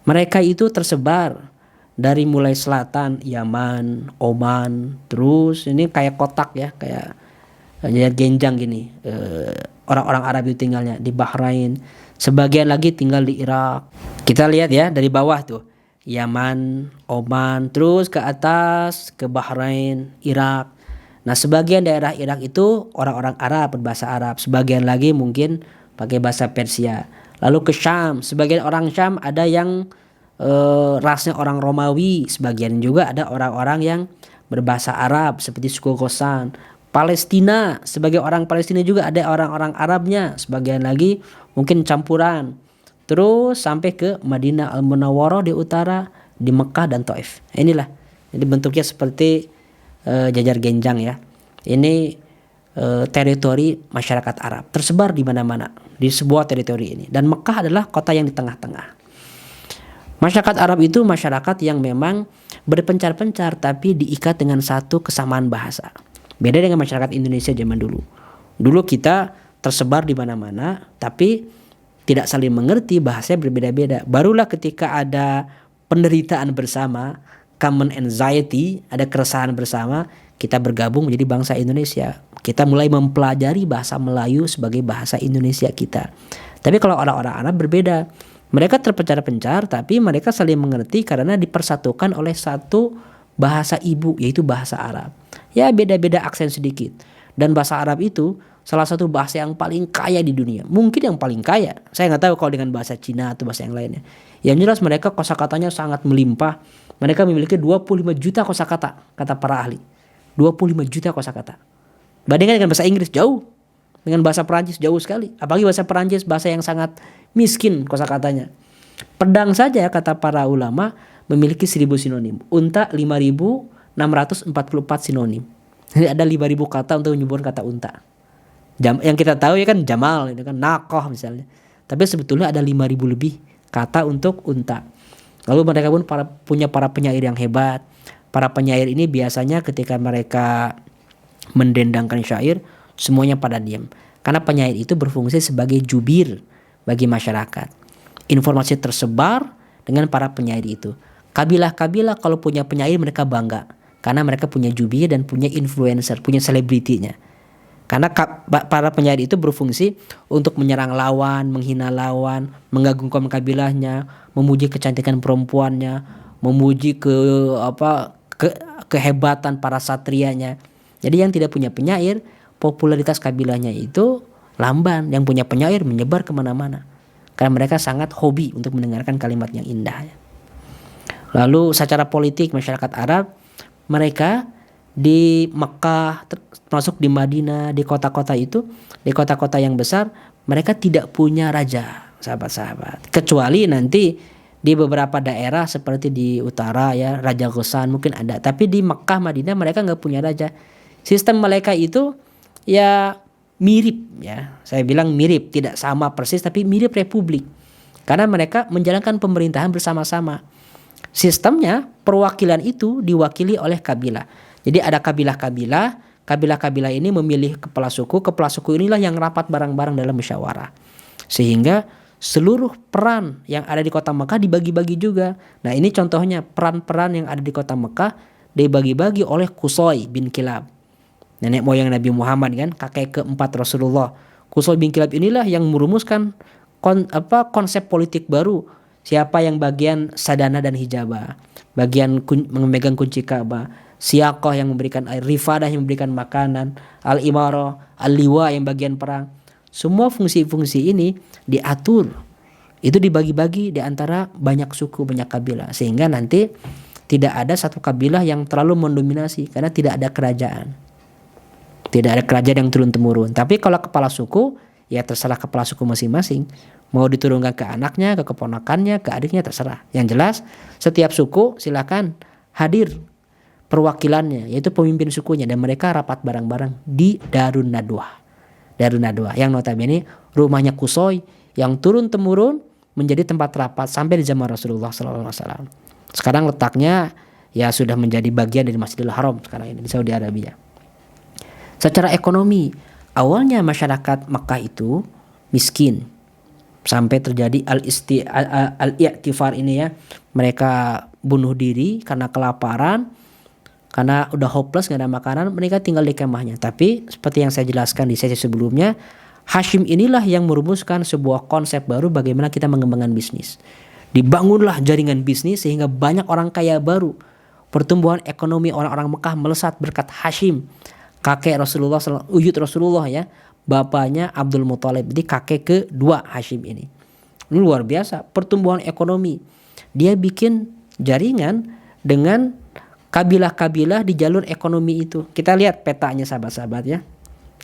Mereka itu tersebar dari mulai selatan, Yaman, Oman, terus ini kayak kotak ya, kayak genjang gini. Orang-orang Arab itu tinggalnya di Bahrain, sebagian lagi tinggal di Irak. Kita lihat ya dari bawah tuh, Yaman, Oman, terus ke atas ke Bahrain, Irak. Nah, sebagian daerah Irak itu orang-orang Arab berbahasa Arab, sebagian lagi mungkin pakai bahasa Persia. Lalu ke Syam, sebagian orang Syam ada yang rasnya orang Romawi, sebagian juga ada orang-orang yang berbahasa Arab seperti suku Ghassan. Palestina, sebagai orang Palestina juga ada orang-orang Arabnya, sebagian lagi mungkin campuran. Terus sampai ke Madinah Al-Munawwarah di utara, di Mekah dan Taif. Inilah, jadi bentuknya seperti jajar genjang ya. Ini teritori masyarakat Arab tersebar di mana-mana di sebuah teritori ini, dan Mekah adalah kota yang di tengah-tengah. Masyarakat Arab itu masyarakat yang memang berpencar-pencar tapi diikat dengan satu kesamaan bahasa. Beda dengan masyarakat Indonesia zaman dulu. Dulu kita tersebar di mana-mana tapi tidak saling mengerti, bahasanya berbeda-beda. Barulah ketika ada penderitaan bersama, common anxiety, ada keresahan bersama, kita bergabung menjadi bangsa Indonesia. Kita mulai mempelajari bahasa Melayu sebagai bahasa Indonesia kita. Tapi kalau orang-orang Arab berbeda. Mereka terpencar-pencar tapi mereka saling mengerti karena dipersatukan oleh satu bahasa ibu, yaitu bahasa Arab. Ya beda-beda aksen sedikit. Dan bahasa Arab itu salah satu bahasa yang paling kaya di dunia. Mungkin yang paling kaya. Saya nggak tahu kalau dengan bahasa Cina atau bahasa yang lainnya. Yang jelas mereka kosakatanya sangat melimpah. Mereka memiliki 25 juta kosakata, kata para ahli. 25 juta kosakata. Bandingkan dengan bahasa Inggris, jauh. Dengan bahasa Perancis jauh sekali. Apalagi bahasa Perancis, bahasa yang sangat miskin kosakatanya. Pedang saja kata para ulama memiliki 1000 sinonim. Unta 5644 sinonim. Jadi ada 5000 kata untuk menyebutkan kata unta. Yang kita tahu ya kan Jamal, itu kan Nakoh misalnya. Tapi sebetulnya ada 5000 lebih kata untuk unta. Lalu mereka pun punya para penyair yang hebat. Para penyair ini biasanya ketika mereka mendendangkan syair, semuanya pada diam. Karena penyair itu berfungsi sebagai jubir bagi masyarakat. Informasi tersebar dengan para penyair itu. Kabilah-kabilah kalau punya penyair mereka bangga. Karena mereka punya jubir dan punya influencer, punya selebritinya. Karena para penyair itu berfungsi untuk menyerang lawan, menghina lawan, mengagungkan kabilahnya, memuji kecantikan perempuannya, memuji kehebatan para satrianya. Jadi yang tidak punya penyair, popularitas kabilahnya itu lamban. Yang punya penyair menyebar kemana-mana. Karena mereka sangat hobi untuk mendengarkan kalimat yang indah. Lalu secara politik masyarakat Arab, mereka di Mekah, termasuk di Madinah, di kota-kota itu, di kota-kota yang besar, mereka tidak punya raja, sahabat-sahabat. Kecuali nanti di beberapa daerah seperti di utara ya, Raja Ghassan mungkin ada. Tapi di Mekah, Madinah mereka nggak punya raja. Sistem mereka itu ya mirip ya, saya bilang mirip, tidak sama persis tapi mirip republik. Karena mereka menjalankan pemerintahan bersama-sama. Sistemnya perwakilan itu diwakili oleh kabilah. Jadi ada kabilah-kabilah, kabilah-kabilah ini memilih kepala suku inilah yang rapat bareng-bareng dalam musyawarah. Sehingga seluruh peran yang ada di kota Mekah dibagi-bagi juga. Nah ini contohnya peran-peran yang ada di kota Mekah dibagi-bagi oleh Qusay bin Kilab. Nenek moyang Nabi Muhammad kan, kakek keempat Rasulullah. Qusay bin Kilab inilah yang merumuskan konsep politik baru. Siapa yang bagian sadana dan hijabah, bagian memegang kunci Ka'bah, Siyaqah yang memberikan air, Rifadah yang memberikan makanan, Al-Imarah, Al-Liwa yang bagian perang. Semua fungsi-fungsi ini diatur. Itu dibagi-bagi di antara banyak suku, banyak kabilah. Sehingga nanti tidak ada satu kabilah yang terlalu mendominasi karena tidak ada kerajaan. Tidak ada kerajaan yang turun-temurun. Tapi kalau kepala suku, ya terserah kepala suku masing-masing. Mau diturunkan ke anaknya, ke keponakannya, ke adiknya, terserah. Yang jelas setiap suku silakan hadir perwakilannya, yaitu pemimpin sukunya. Dan mereka rapat bareng-bareng di Darun Nadwah. Darun Nadwah yang notabene rumahnya Qusay yang turun-temurun menjadi tempat rapat sampai di zaman Rasulullah SAW. Sekarang letaknya ya sudah menjadi bagian dari Masjidil Haram sekarang ini di Saudi Arabia. Secara ekonomi, awalnya masyarakat Makkah itu miskin. Sampai terjadi al-i'tifar ini ya. Mereka bunuh diri karena kelaparan. Karena udah hopeless, gak ada makanan, mereka tinggal di kemahnya. Tapi seperti yang saya jelaskan di sesi sebelumnya, Hashim inilah yang merumuskan sebuah konsep baru bagaimana kita mengembangkan bisnis. Dibangunlah jaringan bisnis sehingga banyak orang kaya baru. Pertumbuhan ekonomi orang-orang Mekah melesat berkat Hashim. Kakek Rasulullah, uyut Rasulullah ya, bapaknya Abdul Muthalib, jadi kakek kedua Hashim ini. Ini luar biasa pertumbuhan ekonomi. Dia bikin jaringan dengan kabilah-kabilah di jalur ekonomi itu. Kita lihat petanya sahabat-sahabat ya.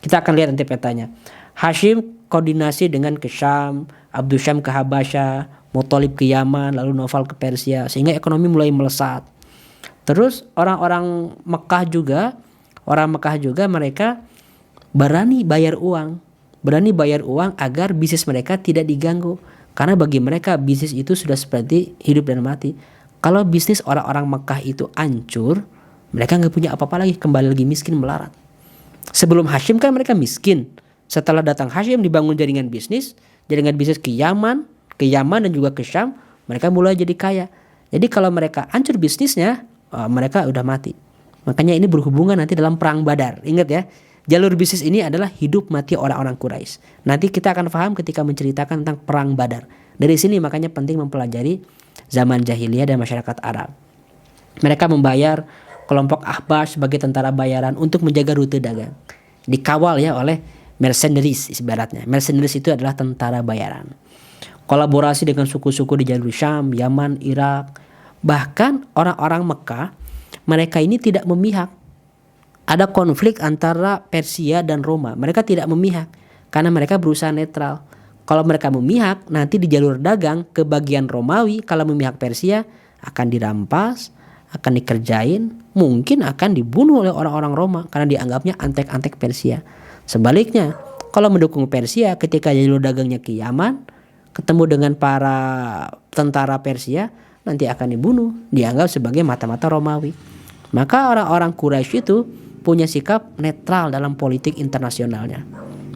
Kita akan lihat nanti petanya. Hashim koordinasi dengan ke Syam, Abdul Syam ke Habasyah, Muthalib ke Yaman, lalu Naufal ke Persia, sehingga ekonomi mulai melesat. Terus orang-orang Mekah juga, orang Mekah juga mereka berani bayar uang agar bisnis mereka tidak diganggu. Karena bagi mereka bisnis itu sudah seperti hidup dan mati. Kalau bisnis orang-orang Mekah itu hancur, mereka nggak punya apa-apa lagi, kembali lagi miskin melarat. Sebelum Hashim kan mereka miskin. Setelah datang Hashim dibangun jaringan bisnis ke Yaman dan juga ke Syam, mereka mulai jadi kaya. Jadi kalau mereka hancur bisnisnya, mereka udah mati. Makanya ini berhubungan nanti dalam perang Badar. Ingat ya, jalur bisnis ini adalah hidup mati orang-orang Quraisy. Nanti kita akan paham ketika menceritakan tentang perang Badar. Dari sini makanya penting mempelajari zaman jahiliyah dan masyarakat Arab. Mereka membayar kelompok Ahbas sebagai tentara bayaran untuk menjaga rute dagang. Dikawal ya oleh mercenaries ibaratnya. Mercenaries itu adalah tentara bayaran. Kolaborasi dengan suku-suku di jalur Syam, Yaman, Irak. Bahkan orang-orang Mekah, mereka ini tidak memihak. Ada konflik antara Persia dan Roma. Mereka tidak memihak karena mereka berusaha netral. Kalau mereka memihak, nanti di jalur dagang ke bagian Romawi, kalau memihak Persia akan dirampas, akan dikerjain, mungkin akan dibunuh oleh orang-orang Roma karena dianggapnya antek-antek Persia. Sebaliknya, kalau mendukung Persia ketika jalur dagangnya ke Yaman, ketemu dengan para tentara Persia, nanti akan dibunuh, dianggap sebagai mata-mata Romawi. Maka orang-orang Quraisy itu punya sikap netral dalam politik internasionalnya.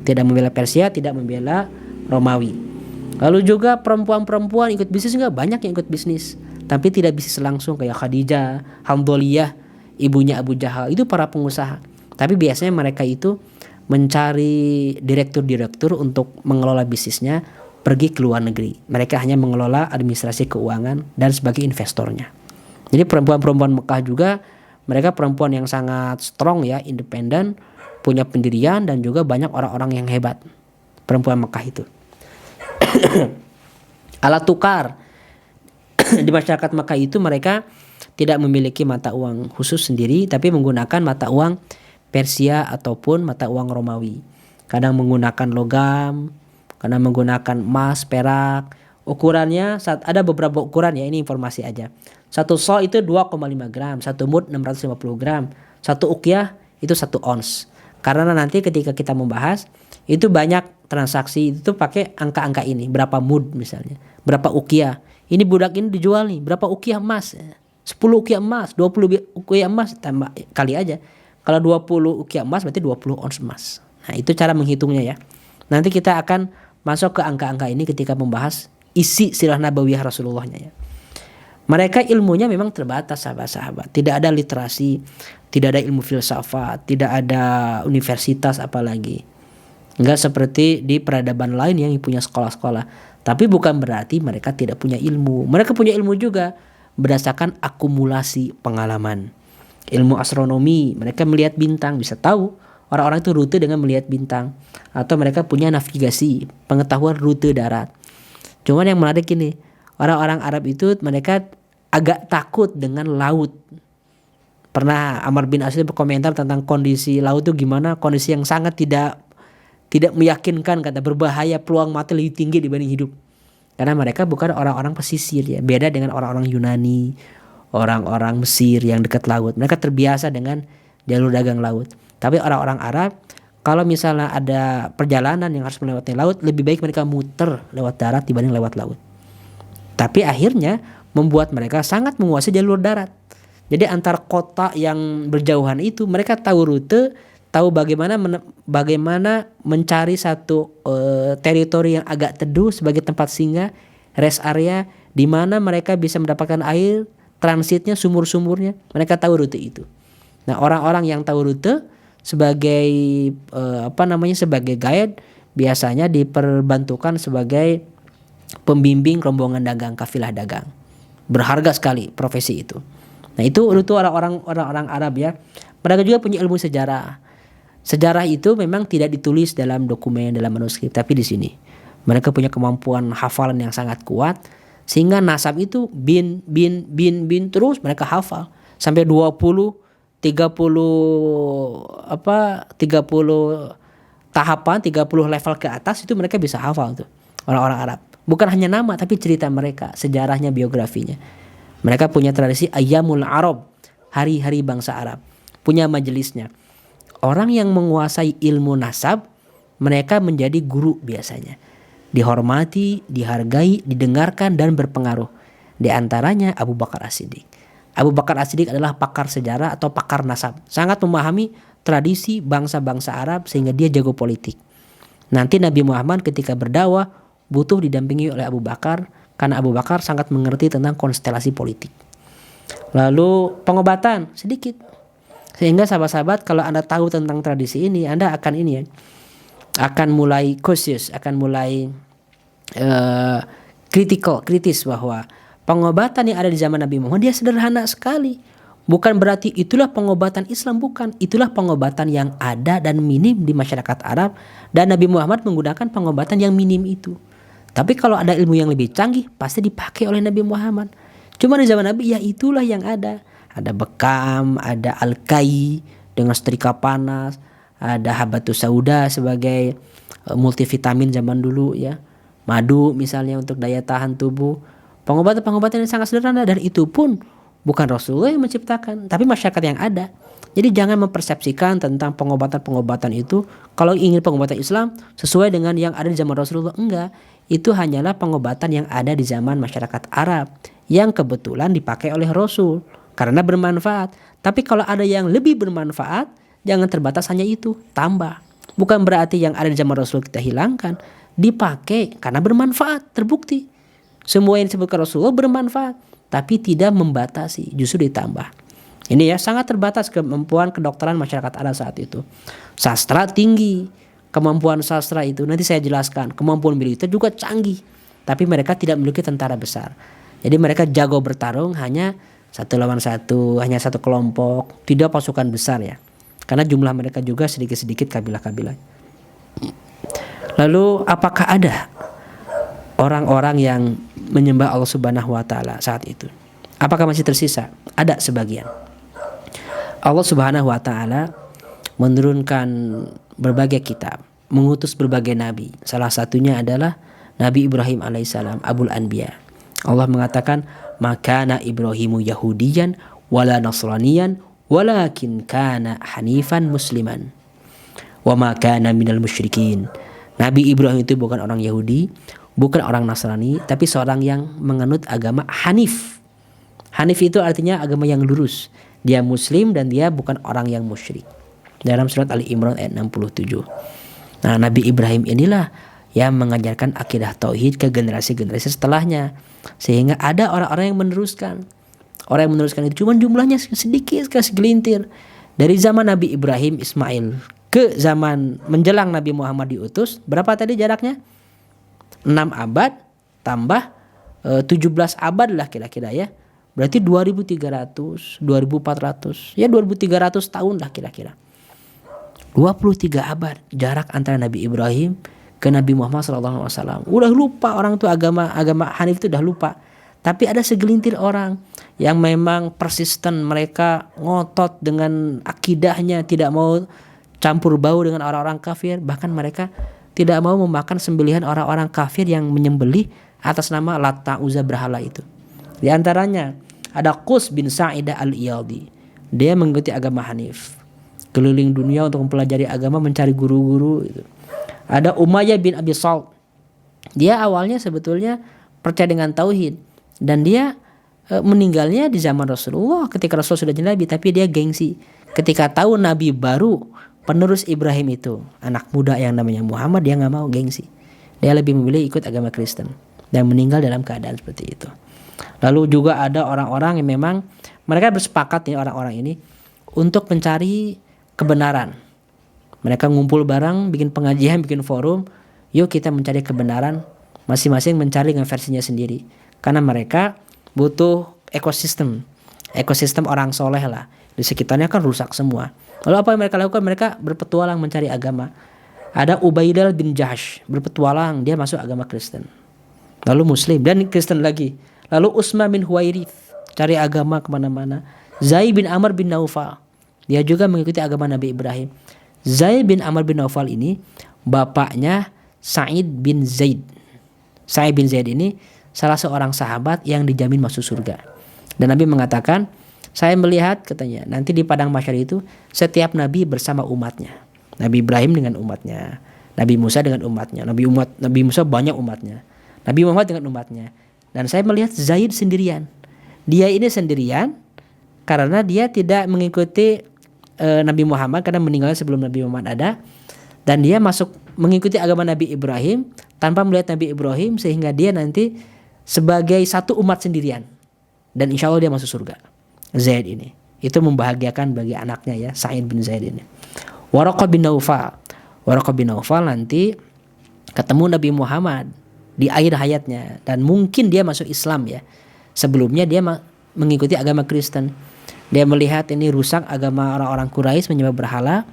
Tidak membela Persia, tidak membela Romawi. Lalu juga perempuan-perempuan ikut bisnis enggak? Banyak yang ikut bisnis, tapi tidak bisnis langsung kayak Khadijah, Hamdoliyah, ibunya Abu Jahal, itu para pengusaha. Tapi biasanya mereka itu mencari direktur-direktur untuk mengelola bisnisnya, pergi ke luar negeri. Mereka hanya mengelola administrasi keuangan dan sebagai investornya. Jadi perempuan-perempuan Mekah juga mereka perempuan yang sangat strong ya, independen, punya pendirian dan juga banyak orang-orang yang hebat. Perempuan Mekah itu. Alat tukar di masyarakat Mekah itu mereka tidak memiliki mata uang khusus sendiri, tapi menggunakan mata uang Persia ataupun mata uang Romawi. Kadang menggunakan logam, kadang menggunakan emas, perak. Ukurannya ada beberapa ukuran ya, ini informasi aja. 1 sol itu 2,5 gram, 1 mud 650 gram, 1 uqyah itu 1 ons. Karena nanti ketika kita membahas itu banyak transaksi itu pakai angka-angka ini, berapa mud misalnya, berapa uqyah. Ini budak ini dijual nih, berapa uqyah emas? 10 uqyah emas, 20 uqyah emas, tambah kali aja. Kalau 20 uqyah emas berarti 20 ons emas. Nah, itu cara menghitungnya ya. Nanti kita akan masuk ke angka-angka ini ketika membahas isi sirah nabawiyah Rasulullahnya ya. Mereka ilmunya memang terbatas sahabat-sahabat. Tidak ada literasi, tidak ada ilmu filsafat, tidak ada universitas apalagi. Enggak seperti di peradaban lain yang punya sekolah-sekolah. Tapi bukan berarti mereka tidak punya ilmu. Mereka punya ilmu juga berdasarkan akumulasi pengalaman. Ilmu astronomi, mereka melihat bintang, bisa tahu orang-orang itu rute dengan melihat bintang. Atau mereka punya navigasi, pengetahuan rute darat. Cuman yang menarik ini, orang-orang Arab itu mereka agak takut dengan laut. Pernah Ammar bin Asir berkomentar tentang kondisi laut itu gimana, kondisi yang sangat tidak meyakinkan, kata berbahaya, peluang mati lebih tinggi dibanding hidup. Karena mereka bukan orang-orang pesisir ya, beda dengan orang-orang Yunani, orang-orang Mesir yang dekat laut. Mereka terbiasa dengan jalur dagang laut. Tapi orang-orang Arab, kalau misalnya ada perjalanan yang harus melewati laut, lebih baik mereka muter lewat darat dibanding lewat laut. Tapi akhirnya membuat mereka sangat menguasai jalur darat. Jadi antar kota yang berjauhan itu mereka tahu rute, tahu bagaimana mencari satu teritori yang agak teduh sebagai tempat singgah, rest area di mana mereka bisa mendapatkan air, transitnya, sumur-sumurnya. Mereka tahu rute itu. Nah, orang-orang yang tahu rute sebagai sebagai guide biasanya diperbantukan sebagai pembimbing rombongan dagang, kafilah dagang. Berharga sekali profesi itu. Nah, itu orang-orang Arab ya. Mereka juga punya ilmu sejarah. Sejarah itu memang tidak ditulis dalam dokumen, dalam manuskrip, tapi di sini mereka punya kemampuan hafalan yang sangat kuat sehingga nasab itu bin terus mereka hafal sampai 30 tahapan, 30 level ke atas itu mereka bisa hafal tuh orang-orang Arab. Bukan hanya nama tapi cerita mereka, sejarahnya, biografinya. Mereka punya tradisi Ayyamul Arab, hari-hari bangsa Arab. Punya majelisnya. orang yang menguasai ilmu nasab, mereka menjadi guru biasanya. Dihormati, dihargai, didengarkan, dan berpengaruh. Di antaranya Abu Bakar As-Siddiq. Abu Bakar As-Siddiq adalah pakar sejarah atau pakar nasab. Sangat memahami tradisi bangsa-bangsa Arab sehingga dia jago politik. Nanti Nabi Muhammad ketika berdakwah butuh didampingi oleh Abu Bakar karena Abu Bakar sangat mengerti tentang konstelasi politik. Lalu pengobatan sedikit. Sehingga sahabat-sahabat kalau Anda tahu tentang tradisi ini, Anda akan akan mulai cautious, akan mulai kritis bahwa pengobatan yang ada di zaman Nabi Muhammad dia sederhana sekali. Bukan berarti itulah pengobatan Islam, bukan. Itulah pengobatan yang ada dan minim di masyarakat Arab, dan Nabi Muhammad menggunakan pengobatan yang minim itu. Tapi kalau ada ilmu yang lebih canggih pasti dipakai oleh Nabi Muhammad. Cuma di zaman Nabi ya itulah yang ada. Ada bekam, ada alkai dengan setrika panas, ada habatus sauda sebagai multivitamin zaman dulu ya. Madu misalnya untuk daya tahan tubuh. Pengobatan-pengobatan yang sangat sederhana, dan itu pun bukan Rasulullah yang menciptakan, tapi masyarakat yang ada. Jadi jangan mempersepsikan tentang pengobatan-pengobatan itu kalau ingin pengobatan Islam sesuai dengan yang ada di zaman Rasulullah. Enggak, itu hanyalah pengobatan yang ada di zaman masyarakat Arab yang kebetulan dipakai oleh Rasul karena bermanfaat. Tapi kalau ada yang lebih bermanfaat, jangan terbatas hanya itu, tambah. Bukan berarti yang ada di zaman Rasul kita hilangkan, dipakai karena bermanfaat, terbukti. Semua yang disebutkan Rasulullah bermanfaat, tapi tidak membatasi, justru ditambah. Ini ya sangat terbatas kemampuan kedokteran masyarakat Arab saat itu. Sastra tinggi, kemampuan sastra itu nanti saya jelaskan. Kemampuan militer juga canggih, tapi mereka tidak memiliki tentara besar. Jadi mereka jago bertarung hanya satu lawan satu, hanya satu kelompok, tidak pasukan besar ya. Karena jumlah mereka juga sedikit-sedikit kabilah-kabilah. Lalu apakah ada orang-orang yang menyembah Allah Subhanahu wa taala saat itu? Apakah masih tersisa? Ada sebagian. Allah Subhanahu wa taala menurunkan berbagai kitab, mengutus berbagai nabi. Salah satunya adalah Nabi Ibrahim alaihissalam, Abul Anbiya. Allah mengatakan, "Makana Ibrahimu Yahudiyan wala Nasraniyan walakin kana hanifan musliman wa ma kana minal musyrikin." Nabi Ibrahim itu bukan orang Yahudi, bukan orang Nasrani, tapi seorang yang menganut agama Hanif. Hanif itu artinya agama yang lurus. Dia muslim dan dia bukan orang yang musyrik. Dalam surat Ali Imran ayat 67. Nah, Nabi Ibrahim inilah yang mengajarkan akidah tauhid ke generasi-generasi setelahnya. Sehingga ada orang-orang yang meneruskan. Orang yang meneruskan itu cuma jumlahnya sedikit sekali, segelintir. Dari zaman Nabi Ibrahim Ismail ke zaman menjelang Nabi Muhammad diutus, berapa tadi jaraknya? 6 abad tambah 17 abad lah kira-kira ya. Berarti 2300, 2400, ya 2300 tahun lah kira-kira. 23 abad jarak antara Nabi Ibrahim ke Nabi Muhammad SAW. Udah lupa orang tuh agama Hanif itu udah lupa. Tapi ada segelintir orang yang memang persisten, mereka ngotot dengan akidahnya, tidak mau campur bau dengan orang-orang kafir. Bahkan mereka tidak mau memakan sembelihan orang-orang kafir yang menyembelih atas nama Lata Uzza berhala itu. Di antaranya ada Qus bin Sa'idah al-Iyadi. Dia mengikuti agama Hanif. Keliling dunia untuk mempelajari agama, mencari guru-guru itu. Ada Umayyah bin Abi Salt. Dia awalnya sebetulnya percaya dengan tauhid dan dia meninggalnya di zaman Rasulullah ketika Rasul sudah jadi nabi, tapi dia gengsi. Ketika tahu nabi baru penerus Ibrahim itu anak muda yang namanya Muhammad, dia nggak mau, gengsi. Dia lebih memilih ikut agama Kristen dan meninggal dalam keadaan seperti itu. Lalu juga ada orang-orang yang memang mereka bersepakat nih, orang-orang ini untuk mencari kebenaran. Mereka ngumpul bareng, bikin pengajian, bikin forum. Yuk kita mencari kebenaran, masing-masing mencari dengan versinya sendiri. Karena mereka butuh ekosistem orang soleh lah. Di sekitarnya kan rusak semua. Lalu apa yang mereka lakukan? Mereka berpetualang mencari agama. Ada Ubaidah bin Jahsh berpetualang, dia masuk agama Kristen. Lalu Muslim dan Kristen lagi. Lalu Utsman bin Huwairits cari agama kemana-mana. Zaid bin Amr bin Naufal, dia juga mengikuti agama Nabi Ibrahim. Zaid bin Amr bin Naufal ini bapaknya Sa'id bin Zaid. Sa'id bin Zaid ini salah seorang sahabat yang dijamin masuk surga. Dan Nabi mengatakan Saya melihat katanya nanti di padang mahsyar itu setiap nabi bersama umatnya. Nabi Ibrahim dengan umatnya, Nabi Musa dengan umatnya, Nabi Musa banyak umatnya, Nabi Muhammad dengan umatnya. Dan saya melihat Zaid sendirian. Dia ini sendirian karena dia tidak mengikuti Nabi Muhammad karena meninggalnya sebelum Nabi Muhammad ada, dan dia masuk mengikuti agama Nabi Ibrahim tanpa melihat Nabi Ibrahim, sehingga dia nanti sebagai satu umat sendirian dan insya Allah dia masuk surga. Zaid ini itu membahagiakan bagi anaknya ya, Sa'id bin Zaid ini. Waraqah bin Naufal nanti ketemu Nabi Muhammad di akhir hayatnya dan mungkin dia masuk Islam ya. Sebelumnya dia mengikuti agama Kristen. Dia melihat ini rusak agama orang-orang Quraisy menyembah berhala.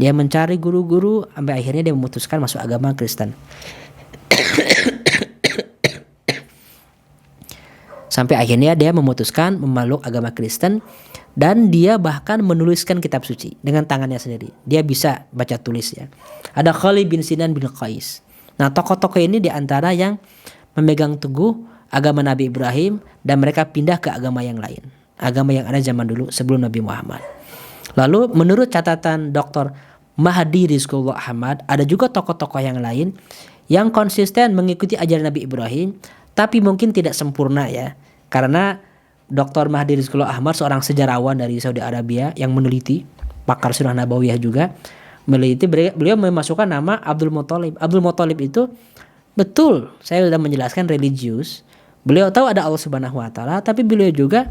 Dia mencari guru-guru sampai akhirnya dia memutuskan masuk agama Kristen. Sampai akhirnya dia memutuskan memeluk agama Kristen, dan dia bahkan menuliskan kitab suci dengan tangannya sendiri. Dia bisa baca tulis ya. Ada Khalid bin Sinan bin Qais. Nah, tokoh-tokoh ini diantara yang memegang teguh agama Nabi Ibrahim dan mereka pindah ke agama yang lain. Agama yang ada zaman dulu sebelum Nabi Muhammad. Lalu menurut catatan Dr. Mahdi Rizqullah Ahmad, ada juga tokoh-tokoh yang lain yang konsisten mengikuti ajaran Nabi Ibrahim, tapi mungkin tidak sempurna ya. Karena Dr. Mahdi Rizqullah Ahmad seorang sejarawan dari Saudi Arabia yang meneliti, pakar Sunnah Nabawiyah juga, meneliti, beliau memasukkan nama Abdul Muthalib. Abdul Muthalib itu betul, saya sudah menjelaskan, religius. Beliau tahu ada Allah Subhanahu wa taala, tapi beliau juga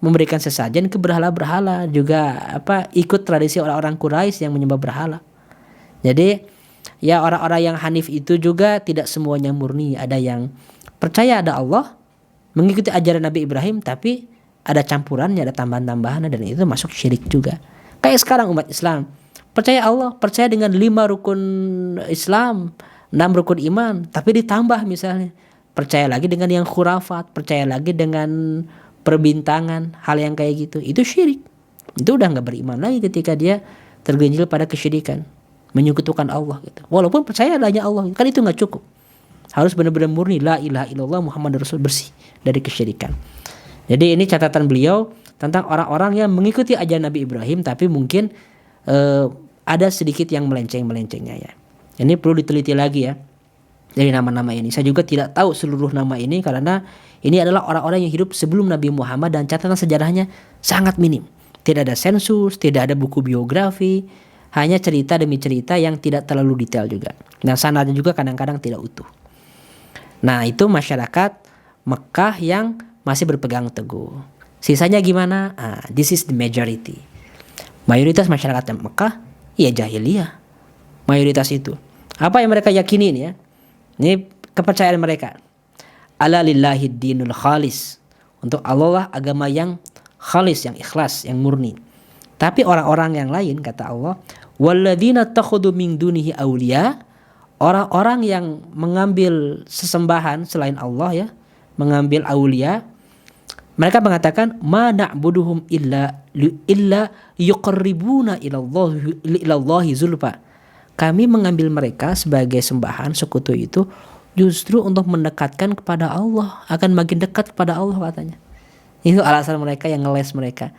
memberikan sesajen ke berhala-berhala, juga ikut tradisi orang-orang Quraisy yang menyembah berhala. Jadi ya orang-orang yang Hanif itu juga tidak semuanya murni. Ada yang percaya ada Allah, mengikuti ajaran Nabi Ibrahim, tapi ada campurannya, ada tambahan-tambahan, dan itu masuk syirik juga. Kayak sekarang umat Islam percaya Allah, percaya dengan 5 rukun Islam, 6 rukun iman, tapi ditambah misalnya percaya lagi dengan yang khurafat, percaya lagi dengan perbintangan, hal yang kayak gitu. Itu syirik. Itu udah gak beriman lagi ketika dia tergenjil pada kesyirikan, menyekutukan Allah gitu. Walaupun percaya adanya Allah, kan itu gak cukup. Harus benar-benar murni, la ilaha illallah Muhammad Rasul, bersih dari kesyirikan. Jadi ini catatan beliau tentang orang-orang yang mengikuti ajaran Nabi Ibrahim, tapi mungkin ada sedikit yang melenceng-melencengnya ya. Ini perlu diteliti lagi ya dari nama-nama ini. Saya juga tidak tahu seluruh nama ini karena ini adalah orang-orang yang hidup sebelum Nabi Muhammad dan catatan sejarahnya sangat minim. Tidak ada sensus, tidak ada buku biografi, hanya cerita demi cerita yang tidak terlalu detail juga. Nah, sanadnya juga kadang-kadang tidak utuh. Nah, itu masyarakat Mekah yang masih berpegang teguh. Sisanya gimana? This is the majority. Mayoritas masyarakat Mekah ya jahiliyah. Mayoritas itu. Apa yang mereka yakini ini ya? Ini kepercayaan mereka. Ala lillahi dinul khalis. Untuk Allah lah agama yang khalis, yang ikhlas, yang murni. Tapi orang-orang yang lain, kata Allah, walladzina takhudhu min dunihi awliya, orang-orang yang mengambil sesembahan selain Allah ya, mengambil aulia, mereka mengatakan ma na'buduhum illa yuqarribuna ilallahi zulfa. Kami mengambil mereka sebagai sembahan, sekutu itu justru untuk mendekatkan kepada Allah, akan makin dekat kepada Allah katanya. Itu alasan mereka yang ngeles mereka.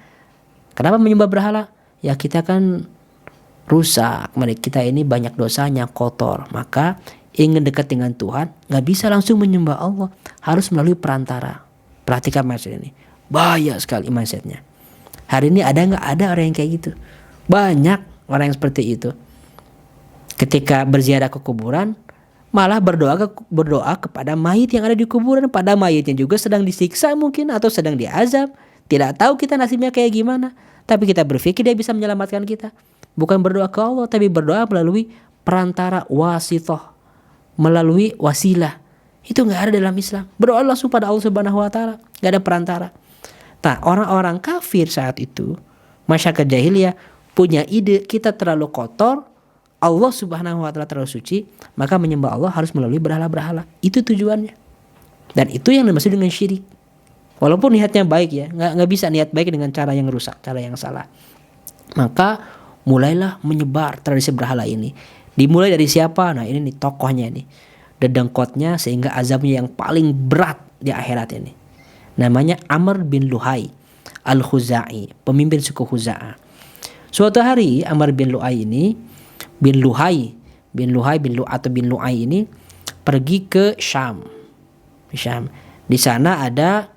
Kenapa menyembah berhala? Ya kita kan rusak, kita ini banyak dosanya, kotor. Maka ingin dekat dengan Tuhan gak bisa langsung menyembah Allah, harus melalui perantara. Perhatikan mindset ini, bahaya sekali mindsetnya. Hari ini ada orang yang kayak gitu? Banyak orang yang seperti itu. Ketika berziarah ke kuburan, malah berdoa kepada mayit yang ada di kuburan. Pada mayitnya juga sedang disiksa mungkin, atau sedang diazab. Tidak tahu kita nasibnya kayak gimana, tapi kita berpikir dia bisa menyelamatkan kita. Bukan berdoa ke Allah, tapi berdoa melalui perantara, wasithah, melalui wasilah. Itu gak ada dalam Islam. Berdoa langsung pada Allah Subhanahu wa taala, gak ada perantara. Nah, orang-orang kafir saat itu, masyarakat jahiliyah, punya ide kita terlalu kotor, Allah Subhanahu wa taala terlalu suci, maka menyembah Allah harus melalui berhala-berhala. Itu tujuannya. Dan itu yang dimaksud dengan syirik. Walaupun niatnya baik ya, nggak bisa niat baik dengan cara yang rusak, cara yang salah. Maka mulailah menyebar tradisi berhala ini. Dimulai dari siapa? Nah, ini nih tokohnya nih, dedengkotnya sehingga azabnya yang paling berat di akhirat ini. Namanya Amr bin Luhai. Al-Khuzai, pemimpin suku Khuza'ah. Suatu hari Amr bin Lu'ay ini bin Lu'ay atau bin Lu'ay ini pergi ke Syam. Di sana ada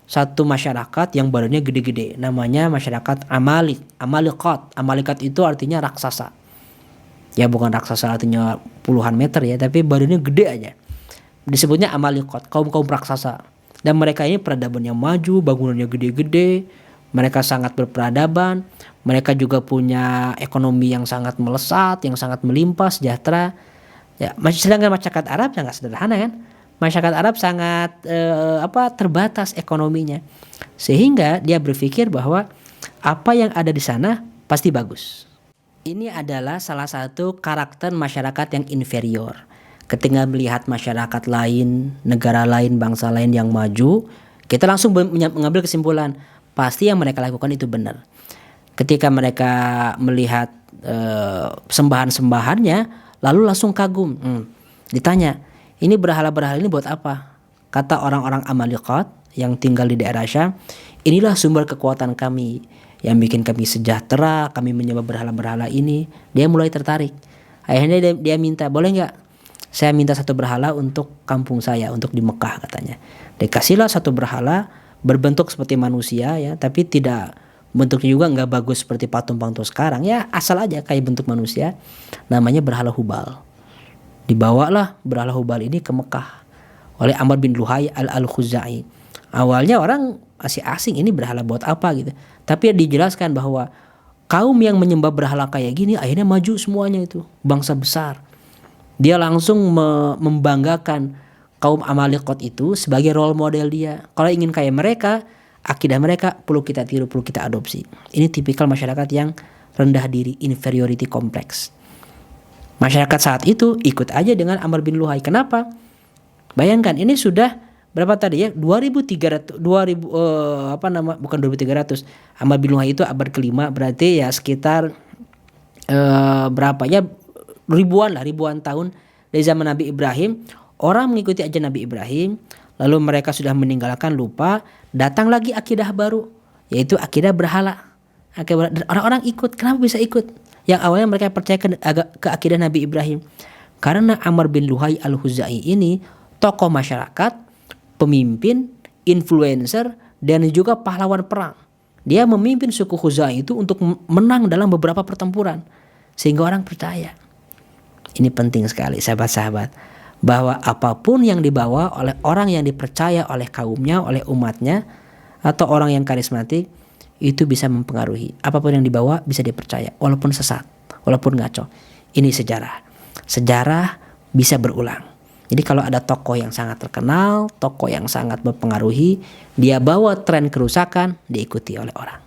satu masyarakat yang badannya gede-gede, namanya masyarakat Amalikat itu artinya raksasa. Ya bukan raksasa artinya puluhan meter ya, tapi badannya gede aja. Disebutnya Amalikat, kaum raksasa. Dan mereka ini peradabannya maju, bangunannya gede-gede, mereka sangat berperadaban, mereka juga punya ekonomi yang sangat melesat, yang sangat melimpah, sejahtera. Ya, sedangkan masyarakat Arab sangat sederhana kan? Masyarakat Arab sangat terbatas ekonominya. Sehingga dia berpikir bahwa apa yang ada di sana pasti bagus. Ini adalah salah satu karakter masyarakat yang inferior. Ketika melihat masyarakat lain, negara lain, bangsa lain yang maju, kita langsung mengambil kesimpulan, pasti yang mereka lakukan itu benar. Ketika mereka melihat sembahan-sembahannya, lalu langsung kagum. Ditanya, ini berhala-berhala ini buat apa? Kata orang-orang Amalikat yang tinggal di daerah Syam, inilah sumber kekuatan kami, yang bikin kami sejahtera, kami menyembah berhala-berhala ini. Dia mulai tertarik. Akhirnya dia minta, boleh nggak? Saya minta satu berhala untuk kampung saya, untuk di Mekah katanya. Dikasihlah satu berhala berbentuk seperti manusia ya, tapi tidak, bentuknya juga nggak bagus seperti patung-patung sekarang ya, asal aja kayak bentuk manusia. Namanya berhala Hubal. Dibawalah berhala Hubal ini ke Mekah oleh Amr bin Lu'ay al-Khuzai. Awalnya orang masih asing, ini berhala buat apa gitu. Tapi dijelaskan bahwa kaum yang menyembah berhala kayak gini akhirnya maju semuanya, itu bangsa besar. Dia langsung membanggakan kaum Amalikat itu sebagai role model dia. Kalau ingin kayak mereka, akidah mereka perlu kita tiru, perlu kita adopsi. Ini tipikal masyarakat yang rendah diri, inferiority complex. Masyarakat saat itu ikut aja dengan Amr bin Lu'ay. Kenapa? Bayangkan ini sudah berapa tadi ya? 2300 bukan 2300. Amr bin Lu'ay itu abad ke-5, berarti ya sekitar berapa ya? Ribuan tahun dari zaman Nabi Ibrahim. Orang mengikuti ajaran Nabi Ibrahim, lalu mereka sudah meninggalkan, lupa, datang lagi akidah baru, yaitu akidah berhala. Orang-orang ikut. Kenapa bisa ikut? Yang awalnya mereka percaya ke akidah Nabi Ibrahim. Karena Amr bin Lu'ay al-Khuzai ini tokoh masyarakat, pemimpin, influencer, dan juga pahlawan perang. Dia memimpin suku Khuzai itu untuk menang dalam beberapa pertempuran, sehingga orang percaya. Ini penting sekali sahabat-sahabat, bahwa apapun yang dibawa oleh orang yang dipercaya oleh kaumnya, oleh umatnya, atau orang yang karismatik, itu bisa mempengaruhi. Apapun yang dibawa bisa dipercaya, walaupun sesat, walaupun ngaco. Ini sejarah. Sejarah bisa berulang. Jadi kalau ada tokoh yang sangat terkenal, tokoh yang sangat mempengaruhi, dia bawa tren kerusakan, diikuti oleh orang.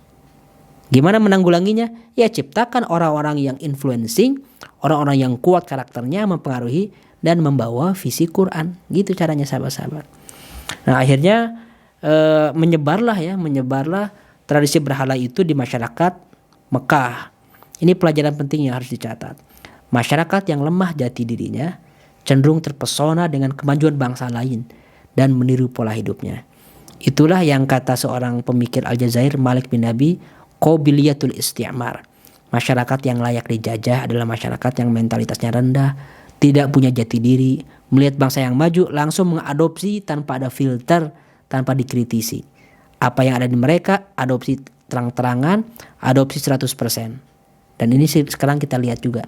Gimana menanggulanginya? Ya ciptakan orang-orang yang influencing, orang-orang yang kuat karakternya, mempengaruhi dan membawa visi Quran. Gitu caranya sahabat-sahabat. Nah akhirnya menyebarlah tradisi berhala itu di masyarakat Mekah. Ini pelajaran penting yang harus dicatat. Masyarakat yang lemah jati dirinya cenderung terpesona dengan kemajuan bangsa lain dan meniru pola hidupnya. Itulah yang kata seorang pemikir Aljazair, Malik bin Nabi, qabiliyatul isti'mar. Masyarakat yang layak dijajah adalah masyarakat yang mentalitasnya rendah, tidak punya jati diri, melihat bangsa yang maju langsung mengadopsi tanpa ada filter, tanpa dikritisi. Apa yang ada di mereka, adopsi terang-terangan, adopsi 100%. Dan ini sekarang kita lihat juga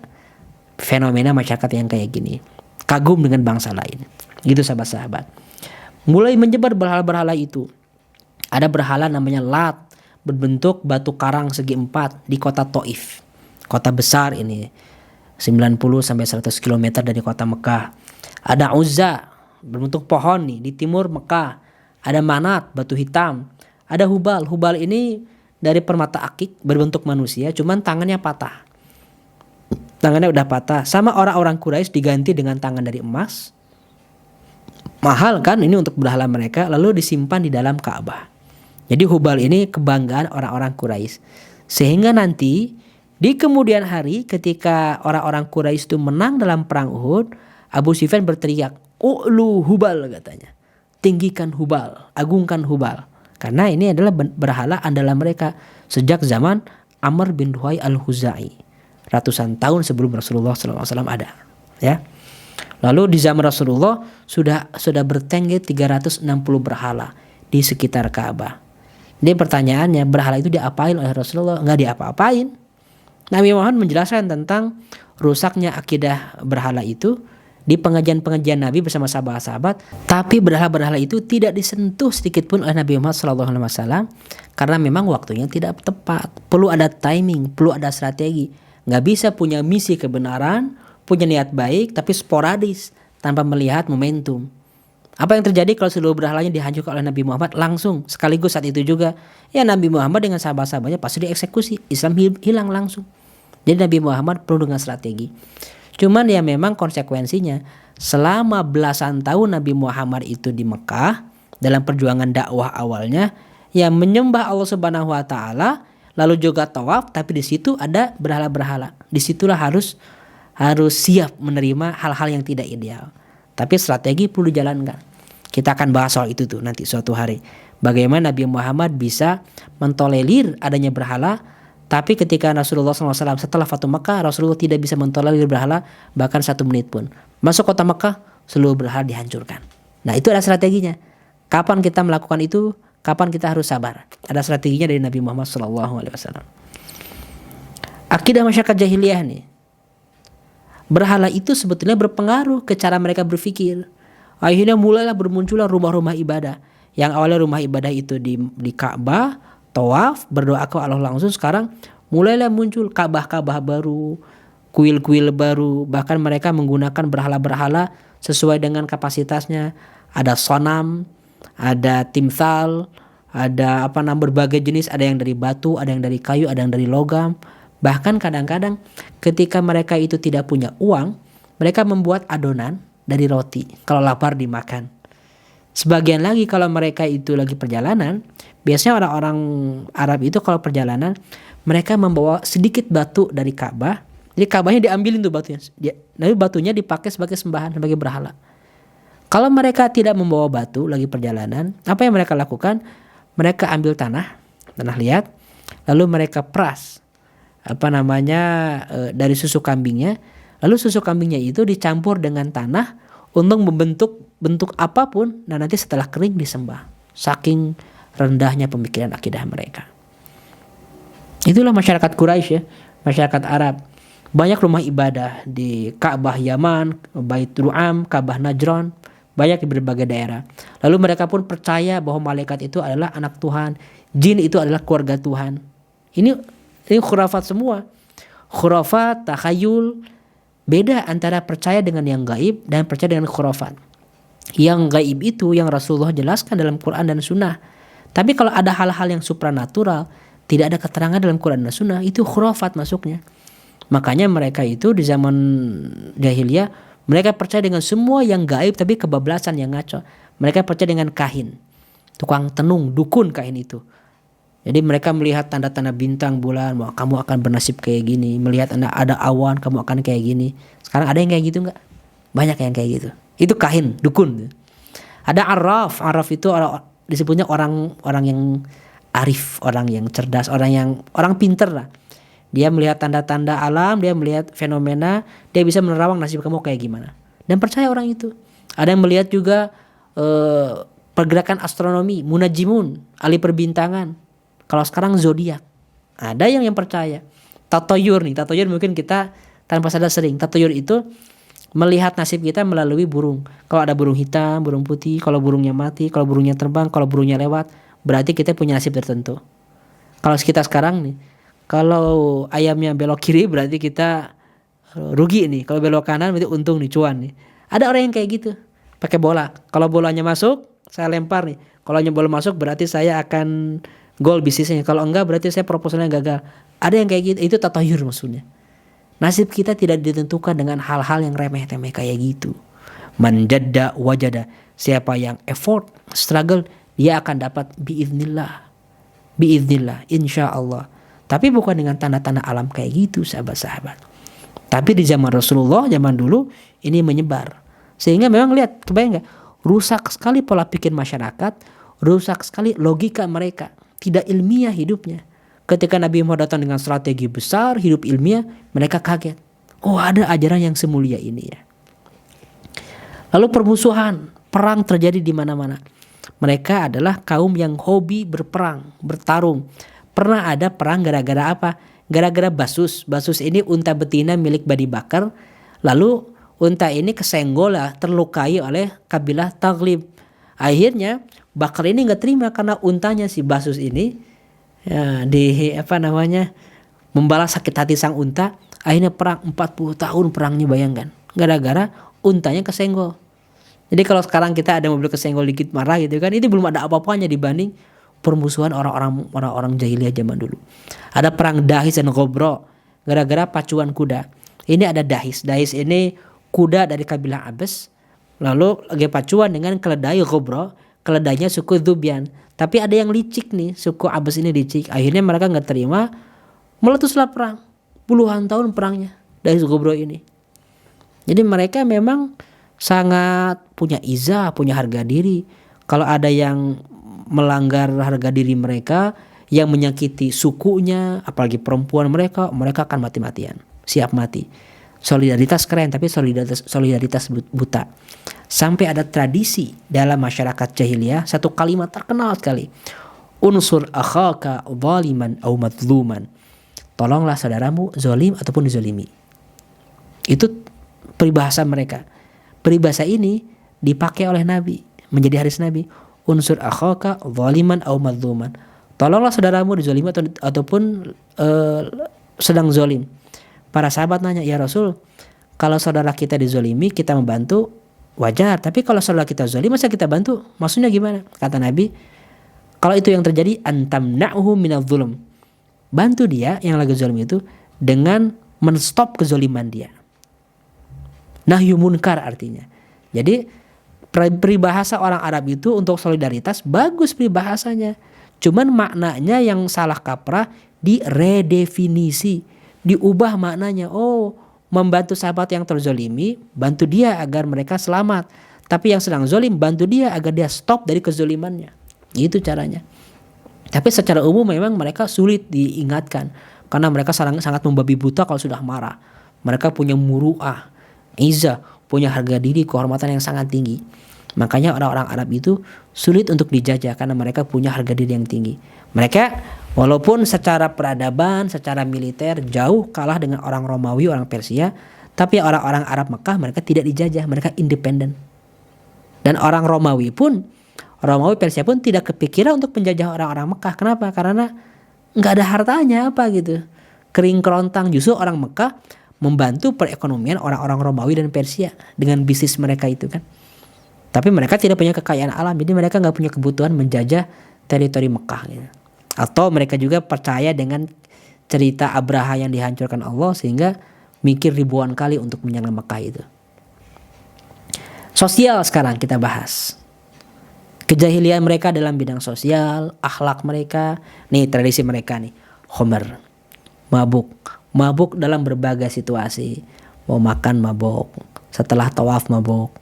fenomena masyarakat yang kayak gini, kagum dengan bangsa lain. Gitu sahabat-sahabat. Mulai menyebar berhala-berhala itu. Ada berhala namanya Lat, berbentuk batu karang segi 4 di kota Taif. Kota besar ini, 90-100 km dari kota Mekah. Ada Uzza, berbentuk pohon nih di timur Mekah. Ada Manat, batu hitam. Ada Hubal. Hubal ini dari permata akik, berbentuk manusia, cuman tangannya patah. Tangannya udah patah. Sama orang-orang Quraisy diganti dengan tangan dari emas. Mahal kan ini untuk berhala mereka, lalu disimpan di dalam Ka'bah. Jadi Hubal ini kebanggaan orang-orang Quraisy. Sehingga nanti di kemudian hari ketika orang-orang Quraisy itu menang dalam perang Uhud, Abu Sufyan berteriak, "U'lu Hubal," katanya. Tinggikan Hubal, agungkan Hubal. Karena ini adalah berhala andalan mereka sejak zaman Amr bin Luhai al-Khuzai, ratusan tahun sebelum Rasulullah SAW ada. Ya. Lalu di zaman Rasulullah sudah bertengger 360 berhala di sekitar Ka'bah. Ini pertanyaannya, berhala itu diapain oleh Rasulullah? Enggak diapa-apain. Nabi Muhammad menjelaskan tentang rusaknya akidah berhala itu di pengajian-pengajian Nabi bersama sahabat-sahabat. Tapi berhala-berhala itu tidak disentuh sedikit pun oleh Nabi Muhammad SAW karena memang waktunya tidak tepat. Perlu ada timing, perlu ada strategi. Nggak bisa punya misi kebenaran, punya niat baik tapi sporadis tanpa melihat momentum. Apa yang terjadi kalau seluruh berhalanya dihancurkan oleh Nabi Muhammad langsung sekaligus saat itu juga? Ya Nabi Muhammad dengan sahabat-sahabatnya pasti dieksekusi, Islam hilang langsung. Jadi Nabi Muhammad perlu dengan strategi. Cuman ya memang konsekuensinya selama belasan tahun Nabi Muhammad itu di Mekah dalam perjuangan dakwah awalnya ya menyembah Allah Subhanahu wa taala, lalu juga tawaf, tapi di situ ada berhala-berhala. Disitulah harus siap menerima hal-hal yang tidak ideal. Tapi strategi perlu dijalankan. Kita akan bahas soal itu tuh nanti suatu hari. Bagaimana Nabi Muhammad bisa mentolerir adanya berhala. Tapi ketika Rasulullah SAW setelah Fatu Mekah, Rasulullah tidak bisa mentolerir berhala bahkan 1 menit pun. Masuk kota Mekah, seluruh berhala dihancurkan. Nah itu ada strateginya. Kapan kita melakukan itu? Kapan kita harus sabar? Ada strateginya dari Nabi Muhammad SAW. Akidah masyarakat jahiliyah nih. Berhala itu sebetulnya berpengaruh ke cara mereka berpikir. Akhirnya mulailah bermunculan rumah-rumah ibadah. Yang awalnya rumah ibadah itu di Ka'bah, tawaf, berdoa ke Allah langsung. Sekarang mulailah muncul Ka'bah-Ka'bah baru, kuil-kuil baru. Bahkan mereka menggunakan berhala-berhala sesuai dengan kapasitasnya. Ada sonam, ada timsal, ada berbagai jenis. Ada yang dari batu, ada yang dari kayu, ada yang dari logam. Bahkan kadang-kadang ketika mereka itu tidak punya uang, mereka membuat adonan dari roti. Kalau lapar dimakan. Sebagian lagi kalau mereka itu lagi perjalanan, biasanya orang-orang Arab itu kalau perjalanan mereka membawa sedikit batu dari Ka'bah. Jadi Ka'bahnya diambilin tuh batunya. Tapi batunya dipakai sebagai sembahan, sebagai berhala. Kalau mereka tidak membawa batu lagi perjalanan, apa yang mereka lakukan? Mereka ambil tanah liat, lalu mereka peras dari susu kambingnya. Lalu susu kambingnya itu dicampur dengan tanah untuk membentuk bentuk apapun. Nah nanti setelah kering disembah. Saking rendahnya pemikiran akidah mereka. Itulah masyarakat Quraisy ya, masyarakat Arab. Banyak rumah ibadah di Ka'bah Yaman, Bait Ru'am, Ka'bah Najran, banyak di berbagai daerah. Lalu mereka pun percaya bahwa malaikat itu adalah anak Tuhan, jin itu adalah keluarga Tuhan. Ini khurafat semua. Khurafat, takhayul. Beda antara percaya dengan yang gaib dan percaya dengan khurafat. Yang gaib itu yang Rasulullah jelaskan dalam Quran dan Sunnah. Tapi kalau ada hal-hal yang supranatural, tidak ada keterangan dalam Quran dan Sunnah, itu khurafat masuknya. Makanya mereka itu di zaman jahiliyah, mereka percaya dengan semua yang gaib tapi kebablasan yang ngaco. Mereka percaya dengan kahin, tukang tenung, dukun kahin itu. Jadi mereka melihat tanda-tanda bintang, bulan, kamu akan bernasib kayak gini. Melihat ada awan, kamu akan kayak gini. Sekarang ada yang kayak gitu enggak? Banyak yang kayak gitu. Itu kahin, dukun. Ada arraf. Arraf itu disebutnya orang yang arif, orang yang cerdas, orang pinter lah. Dia melihat tanda-tanda alam, dia melihat fenomena, dia bisa menerawang nasib kamu kayak gimana. Dan percaya orang itu. Ada yang melihat juga pergerakan astronomi, munajimun, ahli perbintangan. Kalau sekarang zodiak, ada yang percaya. Tatoyur mungkin kita tanpa sadar sering. Tatoyur itu melihat nasib kita melalui burung. Kalau ada burung hitam, burung putih, kalau burungnya mati, kalau burungnya terbang, kalau burungnya lewat, berarti kita punya nasib tertentu. Kalau kita sekarang nih, kalau ayamnya belok kiri berarti kita rugi nih. Kalau belok kanan berarti untung nih, cuan nih. Ada orang yang kayak gitu, pakai bola. Kalau bolanya masuk, saya lempar nih. Kalau bola masuk berarti saya akan gol bisnisnya. Kalau enggak berarti saya proposalnya gagal. Ada yang kayak gitu. Itu tatayur maksudnya. Nasib kita tidak ditentukan dengan hal-hal yang remeh-temeh kayak gitu. Man jadda wajada. Siapa yang effort, struggle, dia akan dapat biiznillah. Biiznillah, insyaallah. Tapi bukan dengan tanda-tanda alam kayak gitu sahabat-sahabat. Tapi di zaman Rasulullah, zaman dulu ini menyebar. Sehingga memang lihat, kebayang enggak? Rusak sekali pola pikir masyarakat. rusak sekali logika mereka, tidak ilmiah hidupnya. Ketika Nabi Muhammad datang dengan strategi besar, hidup ilmiah, mereka kaget. Oh, ada ajaran yang semulia ini ya. Lalu permusuhan, perang terjadi di mana-mana. Mereka adalah kaum yang hobi berperang, bertarung. Pernah ada perang gara-gara apa? Gara-gara Basus. Basus ini unta betina milik Bani Bakar. Lalu unta ini kesenggol, terlukai oleh kabilah Taghlib. Akhirnya Bakar ini nggak terima karena untanya si Basus ini ya, membalas sakit hati sang unta. Akhirnya perang 40 tahun perangnya, bayangkan. Gara-gara untanya kesenggol. Jadi kalau sekarang kita ada mobil kesenggol dikit marah gitu kan, itu belum ada apa-apanya dibanding permusuhan orang-orang jahiliyah zaman dulu. Ada perang Dahis dan Ghobro gara-gara pacuan kuda. Ini ada Dahis. Dahis ini kuda dari kabilah Abbas. Lalu lagi pacuan dengan keledai Ghobro. Keledainya suku Dzubyan. Tapi ada yang licik nih, suku Abbas ini licik. Akhirnya mereka nggak terima, meletuslah perang. Puluhan tahun perangnya Dahis Ghobro ini. Jadi mereka memang sangat punya izah, punya harga diri. Kalau ada yang melanggar harga diri mereka, yang menyakiti sukunya, apalagi perempuan mereka akan mati-matian, siap mati. Solidaritas keren, tapi solidaritas buta. Sampai ada tradisi dalam masyarakat jahiliyah, satu kalimat terkenal sekali. Unsur akhaka zaliman au madluman. Tolonglah saudaramu zalim ataupun dizalimi. Itu peribahasa mereka. Peribahasa ini dipakai oleh Nabi menjadi hadis Nabi. Unsur akhaka zaliman au madluman. Tolonglah saudaramu dizalimi ataupun sedang zalim. Para sahabat nanya, ya Rasul, kalau saudara kita dizalimi kita membantu wajar, tapi kalau saudara kita zalim masa kita bantu? Maksudnya gimana? Kata Nabi, kalau itu yang terjadi, antamna'uhu minadh-dhulm. Bantu dia yang lagi zalim itu dengan menstop kezaliman dia. Nahyu munkar artinya. Jadi peribahasa orang Arab itu untuk solidaritas bagus peribahasanya. Cuman maknanya yang salah kaprah, diredefinisi, diubah maknanya. Oh, membantu sahabat yang terzolimi, bantu dia agar mereka selamat. Tapi yang sedang zolim, bantu dia agar dia stop dari kezolimannya. Itu caranya. Tapi secara umum memang mereka sulit diingatkan, karena mereka sangat membabi buta kalau sudah marah. Mereka punya muru'ah, izah, punya harga diri, kehormatan yang sangat tinggi. Makanya orang-orang Arab itu sulit untuk dijajah karena mereka punya harga diri yang tinggi. Mereka walaupun secara peradaban, secara militer jauh kalah dengan orang Romawi, orang Persia, tapi orang-orang Arab Mekah mereka tidak dijajah, mereka independen. Dan orang Romawi Persia pun tidak kepikiran untuk menjajah orang-orang Mekah. Kenapa? Karena nggak ada hartanya apa gitu. Kering kerontang. Justru orang Mekah membantu perekonomian orang-orang Romawi dan Persia dengan bisnis mereka itu kan. Tapi mereka tidak punya kekayaan alam, jadi mereka nggak punya kebutuhan menjajah teritori Mekah gitu. Atau mereka juga percaya dengan cerita Abraha yang dihancurkan Allah sehingga mikir ribuan kali untuk menyerang Mekah itu. Sosial sekarang kita bahas. Kejahilian mereka dalam bidang sosial, akhlak mereka, nih tradisi mereka nih, khomer, mabuk dalam berbagai situasi. Mau makan mabuk, setelah tawaf mabuk,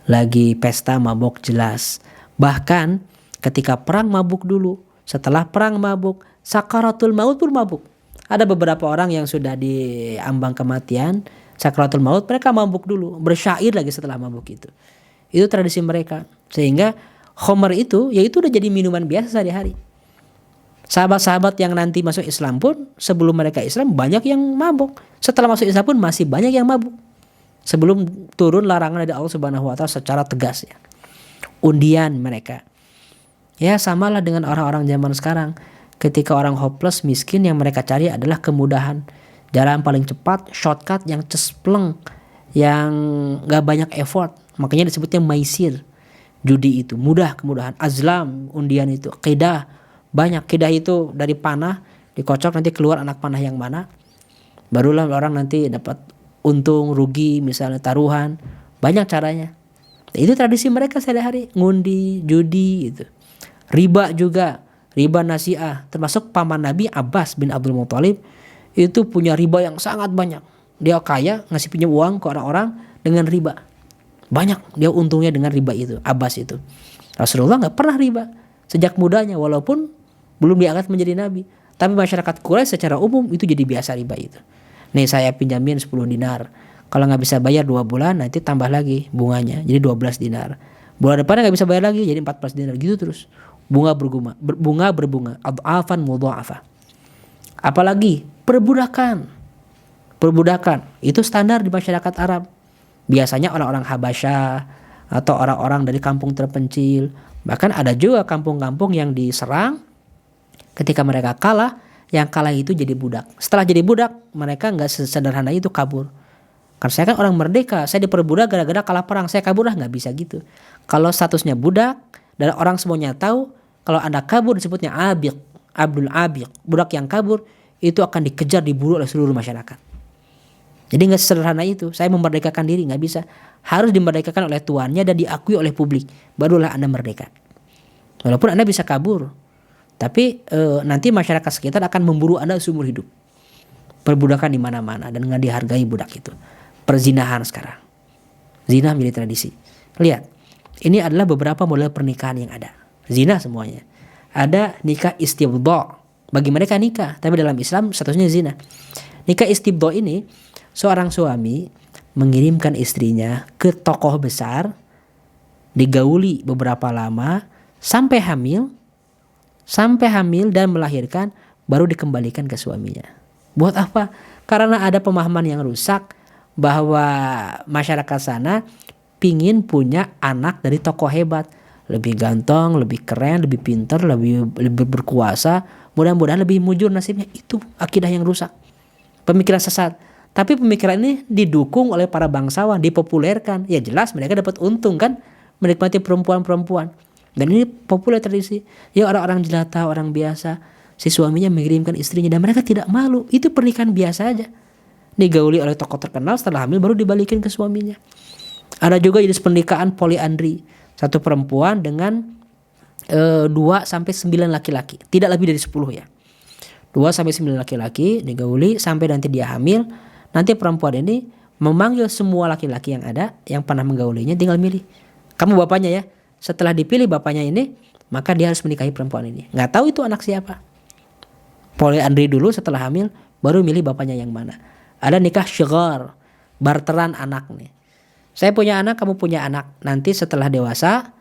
lagi pesta mabuk jelas. Bahkan ketika perang mabuk dulu, setelah perang mabuk, sakaratul maut pun mabuk. Ada beberapa orang yang sudah diambang kematian, sakaratul maut mereka mabuk dulu, bersyair lagi setelah mabuk itu. Itu tradisi mereka. Sehingga khomer itu yaitu udah jadi minuman biasa sehari-hari. Sahabat-sahabat yang nanti masuk Islam pun sebelum mereka Islam banyak yang mabuk. Setelah masuk Islam pun masih banyak yang mabuk. Sebelum turun larangan dari Allah Subhanahu wa taala secara tegas ya. Undian mereka. Ya samalah dengan orang-orang zaman sekarang. Ketika orang hopeless, miskin, yang mereka cari adalah kemudahan. Jalan paling cepat, shortcut yang cespleng, yang gak banyak effort. Makanya disebutnya maisir. Judi itu mudah, kemudahan. Azlam, undian itu. Qidah, banyak. Qidah itu dari panah, dikocok nanti keluar anak panah yang mana. Barulah orang nanti dapat untung, rugi, misalnya taruhan. Banyak caranya. Itu tradisi mereka sehari-hari. Ngundi, judi gitu. Riba juga. Riba nasi'ah. Termasuk paman Nabi Abbas bin Abdul Muthalib. Itu punya riba yang sangat banyak. Dia kaya, ngasih pinjam uang ke orang-orang dengan riba. Banyak dia untungnya dengan riba itu. Abbas itu. Rasulullah gak pernah riba. sejak mudanya, walaupun belum diangkat menjadi nabi. Tapi masyarakat Quraisy secara umum itu jadi biasa riba itu. Nih saya pinjamin 10 dinar. Kalau nggak bisa bayar 2 bulan, nanti tambah lagi bunganya, jadi 12 dinar. Bulan depannya nggak bisa bayar lagi, jadi 14 dinar, gitu terus. Bunga berbunga, adhafan mudha'afah. Apalagi perbudakan. Perbudakan itu standar di masyarakat Arab. Biasanya orang-orang Habasyah atau orang-orang dari kampung terpencil. Bahkan ada juga kampung-kampung yang diserang, ketika mereka kalah, yang kalah itu jadi budak. Setelah jadi budak, mereka nggak sesederhana itu kabur. Karena saya kan orang merdeka, saya diperbudak gara-gara kalah perang, saya kabur lah, nggak bisa gitu. Kalau statusnya budak dan orang semuanya tahu, kalau Anda kabur disebutnya abiq, abdul abiq, budak yang kabur itu akan dikejar, diburu oleh seluruh masyarakat. Jadi nggak sederhana itu, saya memerdekakan diri, nggak bisa. Harus dimerdekakan oleh tuannya dan diakui oleh publik, barulah Anda merdeka. Walaupun Anda bisa kabur, tapi nanti masyarakat sekitar akan memburu Anda seumur hidup. Perbudakan di mana-mana dan nggak dihargai budak itu. Perzinahan sekarang, zina menjadi tradisi. Lihat, ini adalah beberapa model pernikahan yang ada. Zina semuanya. Ada nikah istibdha, bagi mereka nikah, tapi dalam Islam statusnya zina. Nikah istibdha ini, seorang suami mengirimkan istrinya ke tokoh besar, digauli beberapa lama sampai hamil dan melahirkan, baru dikembalikan ke suaminya. Buat apa? Karena ada pemahaman yang rusak bahwa masyarakat sana pingin punya anak dari tokoh hebat, lebih ganteng, lebih keren, lebih pintar, lebih berkuasa, mudah-mudahan lebih mujur nasibnya. Itu akidah yang rusak, pemikiran sesat. Tapi pemikiran ini didukung oleh para bangsawan, dipopulerkan. Ya jelas mereka dapat untung kan, menikmati perempuan-perempuan. Dan ini populer tradisi. Ya orang-orang jelata, orang biasa, si suaminya mengirimkan istrinya dan mereka tidak malu. Itu pernikahan biasa aja. Digauli oleh tokoh terkenal, setelah hamil baru dibalikin ke suaminya. Ada juga jenis pernikahan poliandri. Satu perempuan dengan 2 sampai 9 laki-laki. Tidak lebih dari 10 ya. 2 sampai 9 laki-laki digauli sampai nanti dia hamil. Nanti perempuan ini memanggil semua laki-laki yang ada, yang pernah menggaulinya, tinggal milih. Kamu bapaknya ya. Setelah dipilih bapaknya ini, maka dia harus menikahi perempuan ini. Nggak tahu itu anak siapa. Poliandri dulu, setelah hamil baru milih bapaknya yang mana. Ada nikah syighar, barteran anak nih. Saya punya anak, kamu punya anak. Nanti setelah dewasa,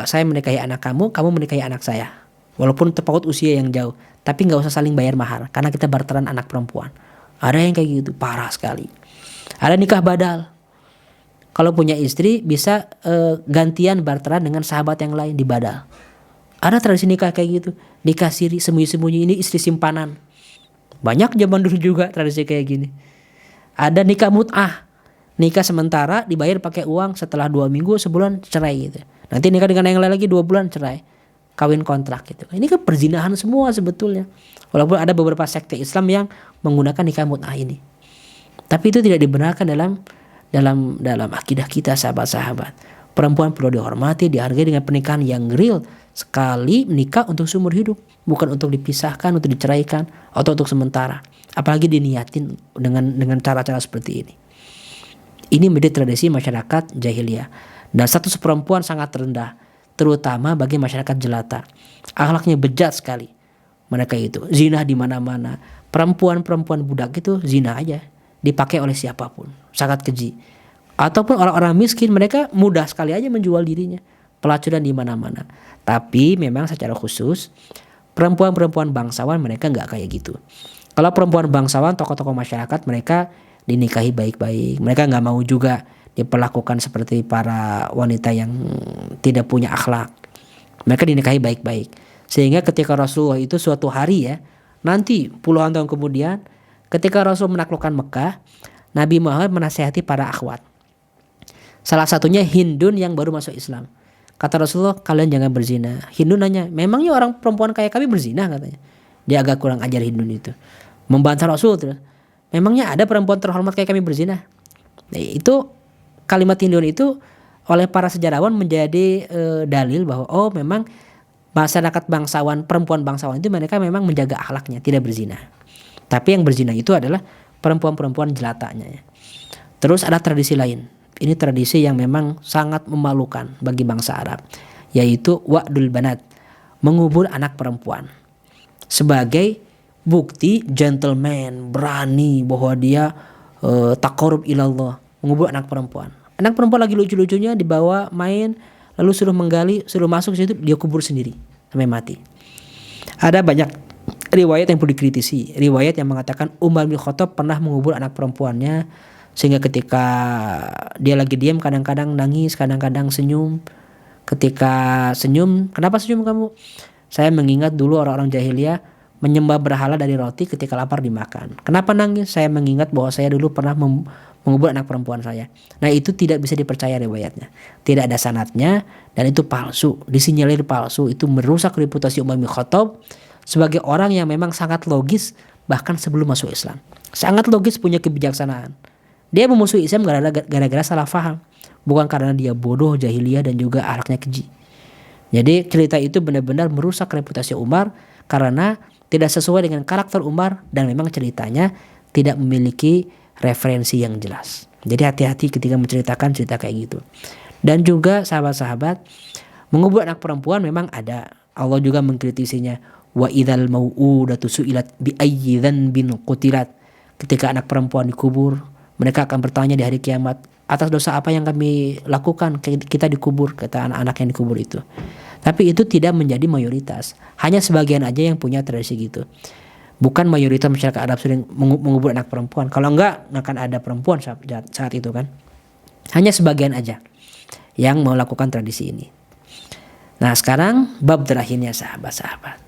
saya menikahi anak kamu, kamu menikahi anak saya. Walaupun terpaut usia yang jauh, tapi nggak usah saling bayar mahar, karena kita barteran anak perempuan. Ada yang kayak gitu, parah sekali. Ada nikah badal. Kalau punya istri bisa gantian barteran dengan sahabat yang lain di badal. Ada tradisi nikah kayak gitu. Nikah siri, sembunyi-sembunyi, ini istri simpanan. Banyak zaman dulu juga tradisi kayak gini. Ada nikah mut'ah, nikah sementara dibayar pakai uang, setelah 2 minggu, sebulan cerai gitu. Nanti nikah dengan yang lain lagi 2 bulan cerai, kawin kontrak gitu. Ini kan perzinahan semua sebetulnya. Walaupun ada beberapa sekte Islam yang menggunakan nikah mut'ah ini, tapi itu tidak dibenarkan dalam akidah kita, sahabat-sahabat. Perempuan perlu dihormati, dihargai dengan pernikahan yang real. Sekali menikah untuk seumur hidup, bukan untuk dipisahkan, untuk diceraikan, atau untuk sementara. Apalagi diniatin dengan cara-cara seperti ini. Ini menjadi tradisi masyarakat jahiliyah. Dan status perempuan sangat rendah, terutama bagi masyarakat jelata. Akhlaknya bejat sekali. Mereka itu zina di mana-mana. Perempuan-perempuan budak itu zina aja, dipakai oleh siapapun, sangat keji. Ataupun orang-orang miskin, mereka mudah sekali aja menjual dirinya, pelacuran di mana-mana. Tapi memang secara khusus perempuan-perempuan bangsawan mereka nggak kayak gitu. Kalau perempuan bangsawan, tokoh-tokoh masyarakat, mereka dinikahi baik-baik. Mereka nggak mau juga diperlakukan seperti para wanita yang tidak punya akhlak. Mereka dinikahi baik-baik. Sehingga ketika Rasulullah itu suatu hari ya, nanti puluhan tahun kemudian, ketika Rasul menaklukkan Mekah, Nabi Muhammad menasihati para akhwat. Salah satunya Hindun yang baru masuk Islam. Kata Rasulullah, kalian jangan berzina. Hindun nanya, memangnya orang perempuan kayak kami berzina katanya. Dia agak kurang ajar Hindun itu. Membantah Rasul terus. Memangnya ada perempuan terhormat kayak kami berzina? Nah, itu kalimat Hindun itu oleh para sejarawan menjadi dalil bahwa oh memang masyarakat bangsawan, perempuan bangsawan itu mereka memang menjaga akhlaknya, tidak berzina. Tapi yang berzina itu adalah perempuan-perempuan jelatanya ya. Terus ada tradisi lain. Ini tradisi yang memang sangat memalukan bagi bangsa Arab, yaitu wa'dul banat, mengubur anak perempuan. Sebagai bukti gentleman, berani bahwa dia taqarrub ilallah, mengubur anak perempuan. Anak perempuan lagi lucu-lucunya dibawa main, lalu suruh menggali, suruh masuk situ, dia kubur sendiri sampai mati. Ada banyak riwayat yang perlu dikritisi. Riwayat yang mengatakan Umar bin Khattab pernah mengubur anak perempuannya, sehingga ketika dia lagi diam kadang-kadang nangis, kadang-kadang senyum. Ketika senyum, kenapa senyum kamu? Saya mengingat dulu orang-orang jahiliyah menyembah berhala dari roti, ketika lapar dimakan. Kenapa nangis? Saya mengingat bahwa saya dulu pernah mengubur anak perempuan saya. Nah, itu tidak bisa dipercaya riwayatnya. Tidak ada sanadnya dan itu palsu, disinyalir palsu. Itu merusak reputasi Umar bin Khattab sebagai orang yang memang sangat logis bahkan sebelum masuk Islam. Sangat logis, punya kebijaksanaan. Dia memusuhi Islam gara-gara salah faham, bukan karena dia bodoh, jahiliyah dan juga akhlaknya keji. Jadi cerita itu benar-benar merusak reputasi Umar karena tidak sesuai dengan karakter Umar dan memang ceritanya tidak memiliki referensi yang jelas. Jadi hati-hati ketika menceritakan cerita kayak gitu. Dan juga sahabat-sahabat, mengubur anak perempuan memang ada. Allah juga mengkritisinya. Wa idzal mau'udatu su'ilat bi ayyi dzanbin qutilat. Ketika anak perempuan dikubur, mereka akan bertanya di hari kiamat, atas dosa apa yang kami lakukan kita dikubur, kata anak-anak yang dikubur itu. Tapi itu tidak menjadi mayoritas. Hanya sebagian aja yang punya tradisi gitu. Bukan mayoritas masyarakat Arab sering mengubur anak perempuan. Kalau enggak akan ada perempuan saat itu kan. Hanya sebagian aja yang melakukan tradisi ini. Nah, sekarang bab terakhirnya sahabat-sahabat.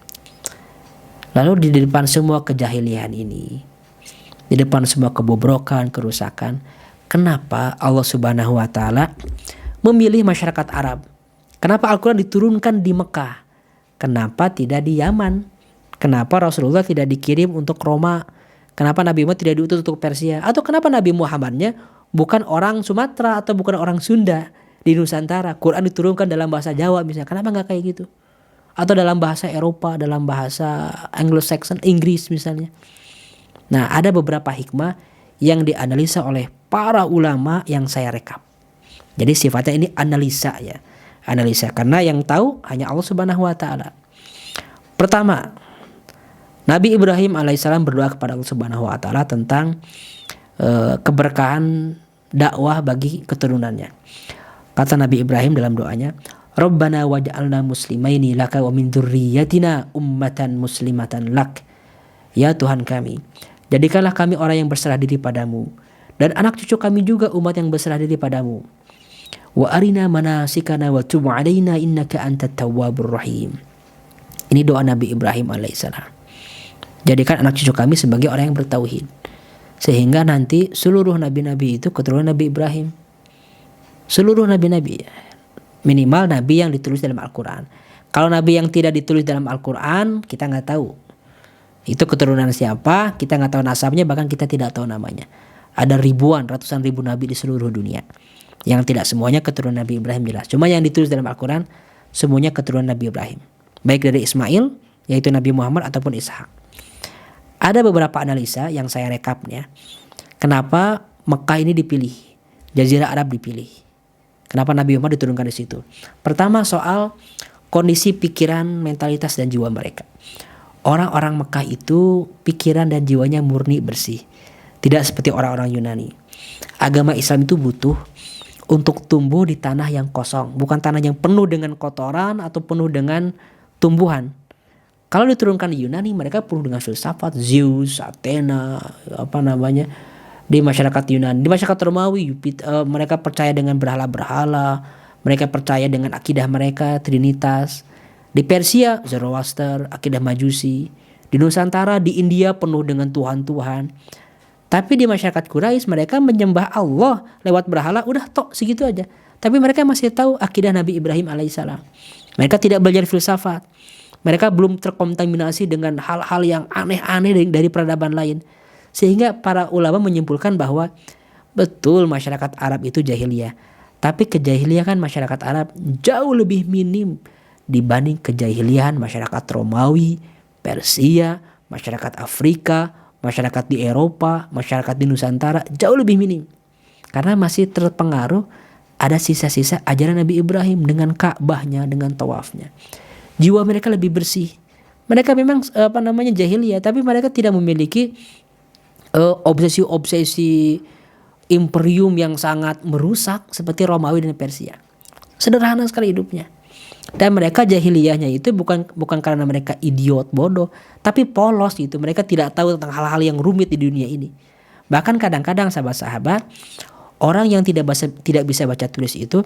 Lalu di depan semua kejahilian ini, di depan semua kebobrokan, kerusakan, kenapa Allah Subhanahu wa taala memilih masyarakat Arab? Kenapa Al-Quran diturunkan di Mekah? Kenapa tidak di Yaman? Kenapa Rasulullah tidak dikirim untuk Roma? Kenapa Nabi Muhammad tidak diutus untuk Persia? Atau kenapa Nabi Muhammadnya bukan orang Sumatera atau bukan orang Sunda di Nusantara? Quran diturunkan dalam bahasa Jawa misalnya. Kenapa nggak kayak gitu? Atau dalam bahasa Eropa, dalam bahasa Anglo-Saxon, Inggris misalnya. Nah, ada beberapa hikmah yang dianalisa oleh para ulama yang saya rekap. Jadi sifatnya ini analisa ya. Analisa, karena yang tahu hanya Allah Subhanahu wa taala. Pertama, Nabi Ibrahim alaihissalam berdoa kepada Allah Subhanahu wa taala tentang keberkahan dakwah bagi keturunannya. Kata Nabi Ibrahim dalam doanya, Rabbana waj'alna muslimaini laka wa min dzurriyyatina ummatan muslimatan lak. Ya Tuhan kami, jadikanlah kami orang yang berserah diri padamu, dan anak cucu kami juga umat yang berserah diri padamu. Wa arina manasikana wa tub alaina innaka antat tawwabur rahim. Ini doa Nabi Ibrahim alaihissalam. Jadikan anak cucu kami sebagai orang yang bertauhid, sehingga nanti seluruh nabi-nabi itu keturunan Nabi Ibrahim. Seluruh nabi-nabi, minimal nabi yang ditulis dalam Al-Quran. Kalau nabi yang tidak ditulis dalam Al-Quran, kita nggak tahu itu keturunan siapa, kita nggak tahu nasabnya, bahkan kita tidak tahu namanya. Ada ribuan, ratusan ribu nabi di seluruh dunia, yang tidak semuanya keturunan Nabi Ibrahim jelas. Cuma yang ditulis dalam Al-Quran semuanya keturunan Nabi Ibrahim, baik dari Ismail yaitu Nabi Muhammad ataupun Ishak. Ada beberapa analisa yang saya rekapnya. Kenapa Mekah ini dipilih, Jazirah Arab dipilih, kenapa Nabi Muhammad diturunkan di situ? Pertama, soal kondisi pikiran, mentalitas dan jiwa mereka. Orang-orang Mekah itu pikiran dan jiwanya murni bersih, tidak seperti orang-orang Yunani. Agama Islam itu butuh untuk tumbuh di tanah yang kosong, bukan tanah yang penuh dengan kotoran atau penuh dengan tumbuhan. Kalau diturunkan di Yunani, mereka penuh dengan filsafat, Zeus, Athena, di masyarakat Yunani. Di masyarakat Romawi, mereka percaya dengan berhala-berhala, mereka percaya dengan akidah mereka, Trinitas. Di Persia, Zoroaster, akidah Majusi. Di Nusantara, di India penuh dengan Tuhan-Tuhan. Tapi di masyarakat Quraisy mereka menyembah Allah lewat berhala, udah tok segitu aja. Tapi mereka masih tahu akidah Nabi Ibrahim alaihissalam. Mereka tidak belajar filsafat. Mereka belum terkontaminasi dengan hal-hal yang aneh-aneh dari peradaban lain. Sehingga para ulama menyimpulkan bahwa betul masyarakat Arab itu jahiliyah. Tapi kejahiliahan masyarakat Arab jauh lebih minim dibanding kejahiliahan masyarakat Romawi, Persia, masyarakat Afrika, masyarakat di Eropa, masyarakat di Nusantara jauh lebih minim. Karena masih terpengaruh ada sisa-sisa ajaran Nabi Ibrahim dengan Ka'bahnya, dengan tawafnya. Jiwa mereka lebih bersih. Mereka memang jahiliyah, tapi mereka tidak memiliki obsesi-obsesi imperium yang sangat merusak seperti Romawi dan Persia. Sederhana sekali hidupnya. Dan mereka jahiliyahnya itu bukan karena mereka idiot, bodoh, tapi polos gitu. Mereka tidak tahu tentang hal-hal yang rumit di dunia ini. Bahkan kadang-kadang sahabat-sahabat, orang yang tidak bisa baca tulis itu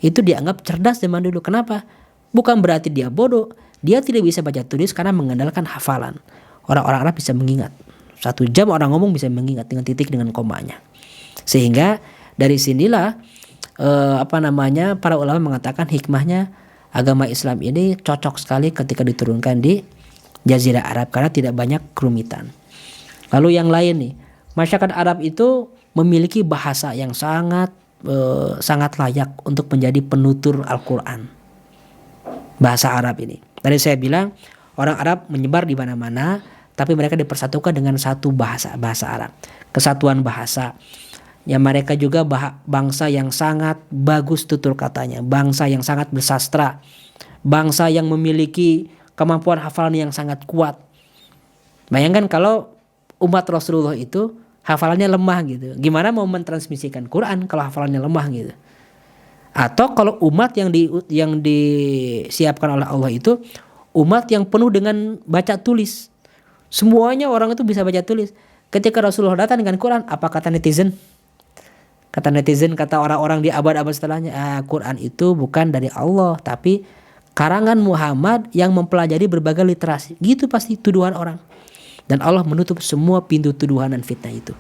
dianggap cerdas zaman dulu. Kenapa? Bukan berarti dia bodoh. Dia tidak bisa baca tulis karena mengandalkan hafalan. Orang-orang Arab bisa mengingat. 1 jam orang ngomong bisa mengingat dengan titik dengan komanya. Sehingga dari sinilah para ulama mengatakan hikmahnya agama Islam ini cocok sekali ketika diturunkan di Jazirah Arab karena tidak banyak kerumitan. Lalu yang lain nih, masyarakat Arab itu memiliki bahasa yang sangat layak untuk menjadi penutur Al-Quran. Bahasa Arab ini. Tadi saya bilang orang Arab menyebar di mana-mana, tapi mereka dipersatukan dengan satu bahasa Arab. Kesatuan bahasa. Ya, mereka juga bangsa yang sangat bagus tutur katanya, bangsa yang sangat bersastra, bangsa yang memiliki kemampuan hafalan yang sangat kuat. Bayangkan kalau umat Rasulullah itu hafalannya lemah gitu. Gimana mau mentransmisikan Quran kalau hafalannya lemah gitu? Atau kalau umat yang disiapkan oleh Allah itu umat yang penuh dengan baca tulis. Semuanya orang itu bisa baca tulis. Ketika Rasulullah datang dengan Quran, apa kata netizen? Kata orang-orang di abad-abad setelahnya, Quran itu bukan dari Allah, tapi karangan Muhammad yang mempelajari berbagai literasi. Gitu pasti tuduhan orang. Dan Allah menutup semua pintu tuduhan dan fitnah itu.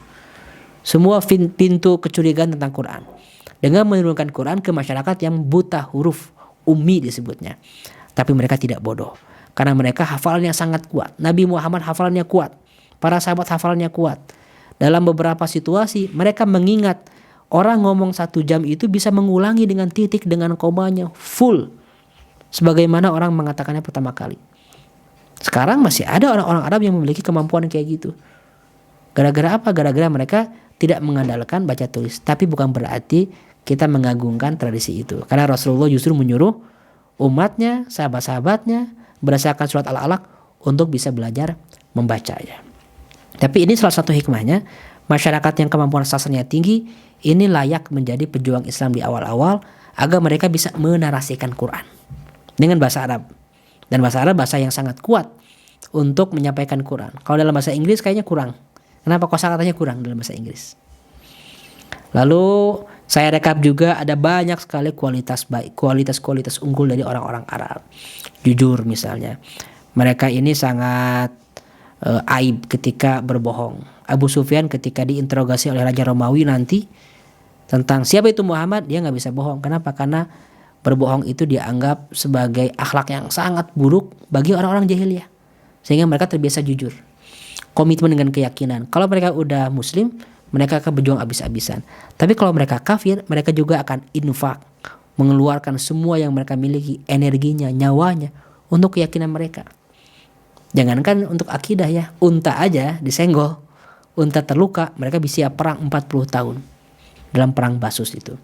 Semua pintu kecurigaan tentang Quran. Dengan menurunkan Quran ke masyarakat yang buta huruf, ummi disebutnya. Tapi mereka tidak bodoh. Karena mereka hafalannya sangat kuat. Nabi Muhammad hafalannya kuat. Para sahabat hafalannya kuat. Dalam beberapa situasi mereka mengingat orang ngomong 1 jam itu bisa mengulangi dengan titik dengan komanya full. Sebagaimana orang mengatakannya pertama kali. Sekarang masih ada orang-orang Arab yang memiliki kemampuan kayak gitu. Gara-gara apa? Gara-gara mereka tidak mengandalkan baca tulis. Tapi bukan berarti kita mengagungkan tradisi itu. Karena Rasulullah justru menyuruh umatnya, sahabat-sahabatnya berdasarkan surat Al-Alaq untuk bisa belajar membacanya. Tapi ini salah satu hikmahnya. Masyarakat yang kemampuan sastranya tinggi ini layak menjadi pejuang Islam di awal-awal agar mereka bisa menarasikan Quran dengan bahasa Arab. Dan bahasa Arab bahasa yang sangat kuat untuk menyampaikan Quran. Kalau dalam bahasa Inggris kayaknya kurang. Kenapa kosakatanya kurang dalam bahasa Inggris? Lalu saya rekap juga ada banyak sekali kualitas unggul dari orang-orang Arab. Jujur misalnya. Mereka ini sangat aib ketika berbohong. Abu Sufyan ketika diinterogasi oleh Raja Romawi nanti tentang siapa itu Muhammad, dia gak bisa bohong. Kenapa? Karena berbohong itu dianggap sebagai akhlak yang sangat buruk bagi orang-orang jahiliyah. Sehingga mereka terbiasa jujur. Komitmen dengan keyakinan. Kalau mereka udah muslim, mereka akan berjuang habis-habisan. Tapi kalau mereka kafir, mereka juga akan infak. Mengeluarkan semua yang mereka miliki, energinya, nyawanya untuk keyakinan mereka. Jangankan untuk akidah ya, unta aja disenggol, unta terluka, mereka bisa perang 40 tahun dalam perang Basus itu.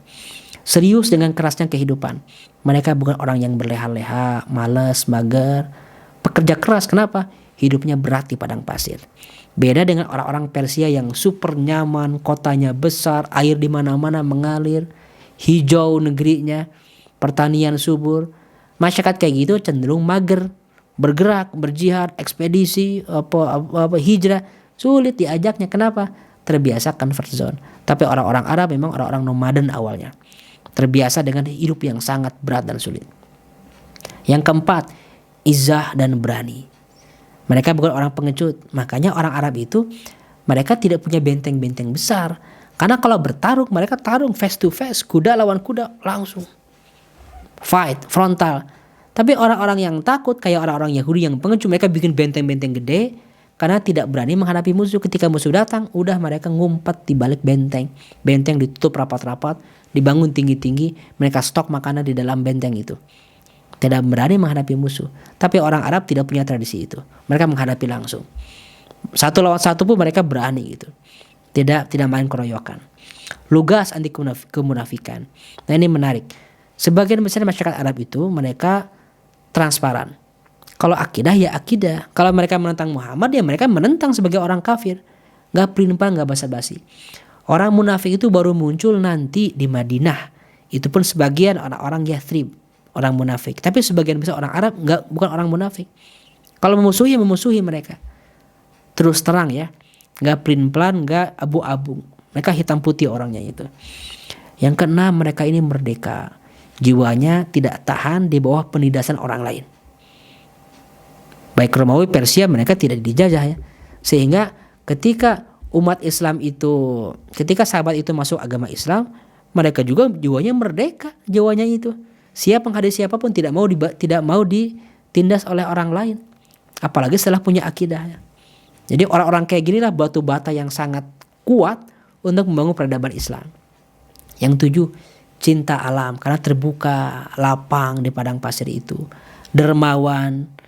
Serius dengan kerasnya kehidupan. Mereka bukan orang yang berleha-leha, malas, mager, pekerja keras. Kenapa? Hidupnya berat di padang pasir. Beda dengan orang-orang Persia yang super nyaman, kotanya besar, air di mana-mana mengalir, hijau negerinya, pertanian subur. Masyarakat kayak gitu cenderung mager. Bergerak, berjihad, ekspedisi, hijrah, sulit diajaknya. Kenapa? Terbiasa comfort zone. Tapi orang-orang Arab memang orang-orang nomaden awalnya. Terbiasa dengan hidup yang sangat berat dan sulit. Yang keempat, izah dan berani. Mereka bukan orang pengecut. Makanya orang Arab itu mereka tidak punya benteng-benteng besar. Karena kalau bertarung mereka tarung face to face, kuda lawan kuda langsung. Fight, frontal. Tapi orang-orang yang takut kayak orang-orang Yahudi yang pengecut, mereka bikin benteng-benteng gede karena tidak berani menghadapi musuh. Ketika musuh datang, udah mereka ngumpet di balik benteng. Benteng ditutup rapat-rapat, dibangun tinggi-tinggi, mereka stok makanan di dalam benteng itu. Tidak berani menghadapi musuh. Tapi orang Arab tidak punya tradisi itu. Mereka menghadapi langsung. 1 lawan 1 pun mereka berani gitu. Tidak main keroyokan. lugas anti kemunafikan. Nah ini menarik. Sebagian besar masyarakat Arab itu mereka transparan. Kalau akidah ya akidah. Kalau mereka menentang Muhammad ya mereka menentang sebagai orang kafir. Gak pelin-pelan, gak basa-basi. Orang munafik itu baru muncul nanti di Madinah. Itu pun sebagian orang-orang Yathrib, orang munafik. Tapi sebagian besar orang Arab bukan orang munafik. Kalau memusuhi mereka. Terus terang ya. Gak pelin-pelan, gak abu-abu. Mereka hitam putih orangnya itu. Yang keenam, mereka ini merdeka. Jiwanya tidak tahan di bawah penindasan orang lain. Baik Romawi, Persia, mereka tidak dijajah ya. Sehingga ketika umat Islam itu, ketika sahabat itu masuk agama Islam, mereka juga jiwanya merdeka, jiwanya itu siap menghadapi siapapun, tidak mau ditindas oleh orang lain. Apalagi setelah punya akidah. Jadi orang-orang kayak gini lah batu bata yang sangat kuat untuk membangun peradaban Islam. Yang tujuh, cinta alam, karena terbuka, lapang di padang pasir itu. Dermawan.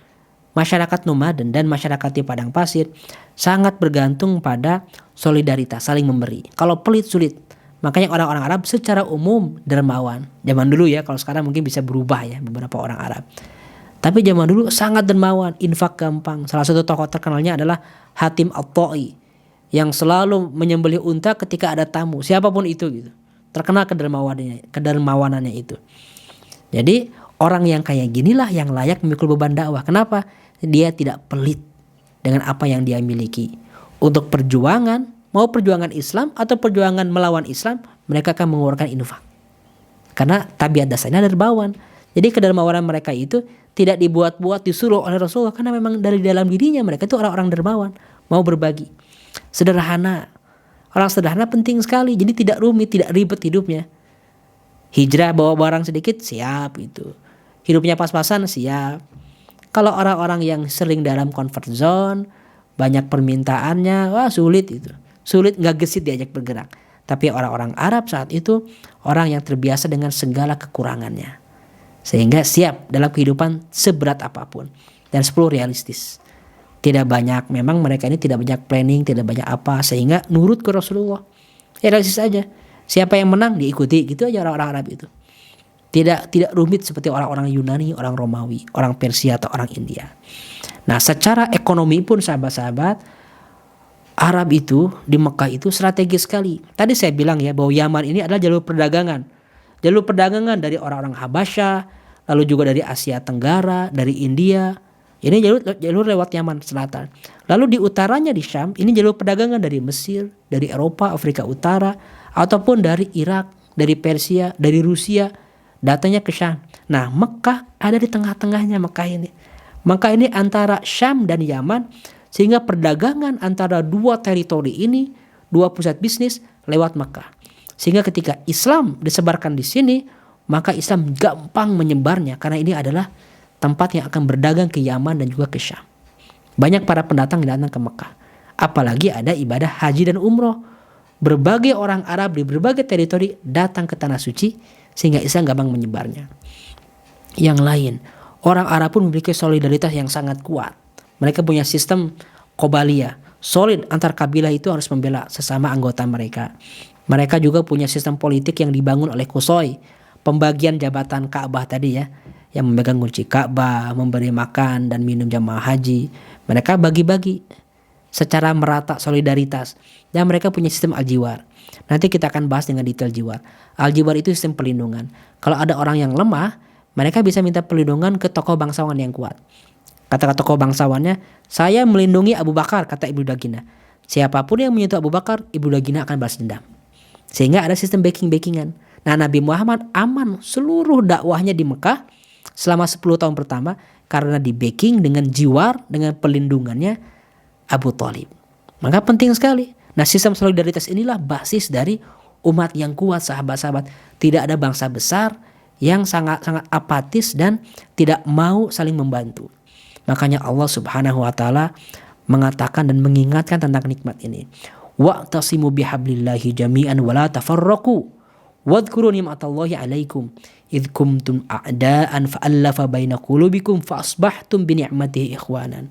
Masyarakat nomaden dan masyarakat di padang pasir sangat bergantung pada solidaritas, saling memberi. Kalau pelit sulit. Makanya orang-orang Arab secara umum dermawan. Zaman dulu ya, kalau sekarang mungkin bisa berubah ya beberapa orang Arab. Tapi zaman dulu sangat dermawan, infak gampang. Salah satu tokoh terkenalnya adalah Hatim At-Ta'i yang selalu menyembelih unta ketika ada tamu, siapapun itu gitu. Terkenal kedermawanannya itu. Jadi orang yang kayak ginilah yang layak memikul beban dakwah. Kenapa? Dia tidak pelit dengan apa yang dia miliki. Untuk perjuangan, mau perjuangan Islam atau perjuangan melawan Islam, mereka akan mengeluarkan infak. Karena tabiat dasarnya dermawan. Jadi kedermawanan mereka itu tidak dibuat-buat, disuruh oleh Rasulullah, karena memang dari dalam dirinya mereka itu orang-orang dermawan, mau berbagi. Sederhana. Orang sederhana penting sekali. Jadi tidak rumit, tidak ribet hidupnya. Hijrah bawa barang sedikit, siap itu. Hidupnya pas-pasan, siap. Kalau orang-orang yang sering dalam comfort zone, banyak permintaannya, wah sulit itu. Sulit, gak gesit diajak bergerak. Tapi orang-orang Arab saat itu orang yang terbiasa dengan segala kekurangannya. Sehingga siap dalam kehidupan seberat apapun. Dan 10 realistis. Tidak banyak, memang mereka ini tidak banyak planning, tidak banyak apa. Sehingga nurut ke Rasulullah. Realistis aja. Siapa yang menang diikuti, gitu aja orang-orang Arab itu. Tidak rumit seperti orang-orang Yunani, orang Romawi, orang Persia atau orang India. Nah, secara ekonomi pun sahabat-sahabat, Arab itu di Mekah itu strategis sekali. Tadi saya bilang ya bahwa Yaman ini adalah jalur perdagangan. Jalur perdagangan dari orang-orang Habasyah, lalu juga dari Asia Tenggara, dari India. Ini jalur lewat Yaman selatan. Lalu di utaranya di Syam, ini jalur perdagangan dari Mesir, dari Eropa, Afrika Utara, ataupun dari Irak, dari Persia, dari Rusia. Datanya ke Syam. Nah, Mekah ada di tengah-tengahnya Mekah ini. Mekah ini antara Syam dan Yaman, sehingga perdagangan antara dua teritori ini, dua pusat bisnis lewat Mekah. Sehingga ketika Islam disebarkan di sini, maka Islam gampang menyebarnya karena ini adalah tempat yang akan berdagang ke Yaman dan juga ke Syam. Banyak para pendatang yang datang ke Mekah. Apalagi ada ibadah haji dan umroh. Berbagai orang Arab di berbagai teritori datang ke tanah suci sehingga Islam gampang menyebarnya. Yang lain, orang Arab pun memiliki solidaritas yang sangat kuat. Mereka punya sistem Qobaliyah, solid antar kabilah itu harus membela sesama anggota mereka. Mereka juga punya sistem politik yang dibangun oleh Qusay, pembagian jabatan Ka'bah tadi ya, yang memegang kunci Ka'bah, memberi makan dan minum jamaah haji. Mereka bagi-bagi secara merata solidaritas, dan mereka punya sistem al-jiwar. Nanti kita akan bahas dengan detail jiwar. Al-jiwar itu sistem perlindungan. Kalau ada orang yang lemah, mereka bisa minta perlindungan ke tokoh bangsawan yang kuat. Kata tokoh bangsawannya, saya melindungi Abu Bakar, kata Ibnu Dagina. Siapapun yang menyentuh Abu Bakar, Ibnu Dagina akan balas dendam. Sehingga ada sistem backing-backingan. Nah, Nabi Muhammad aman seluruh dakwahnya di Mekah selama 10 tahun pertama karena di backing dengan jiwar, dengan perlindungannya Abu Thalib. Maka penting sekali. Nah, sistem solidaritas inilah basis dari umat yang kuat, sahabat-sahabat. Tidak ada bangsa besar yang sangat-sangat apatis dan tidak mau saling membantu. Makanya Allah Subhanahu wa taala mengatakan dan mengingatkan tentang nikmat ini. Wa'tasimu bihablillahi jami'an wa la tafarraqu. Wadhkuru ni'matallahi 'alaikum id kuntum a'daan fa'alafa baina qulubikum fa asbahtum bi ni'matihi ikhwanan.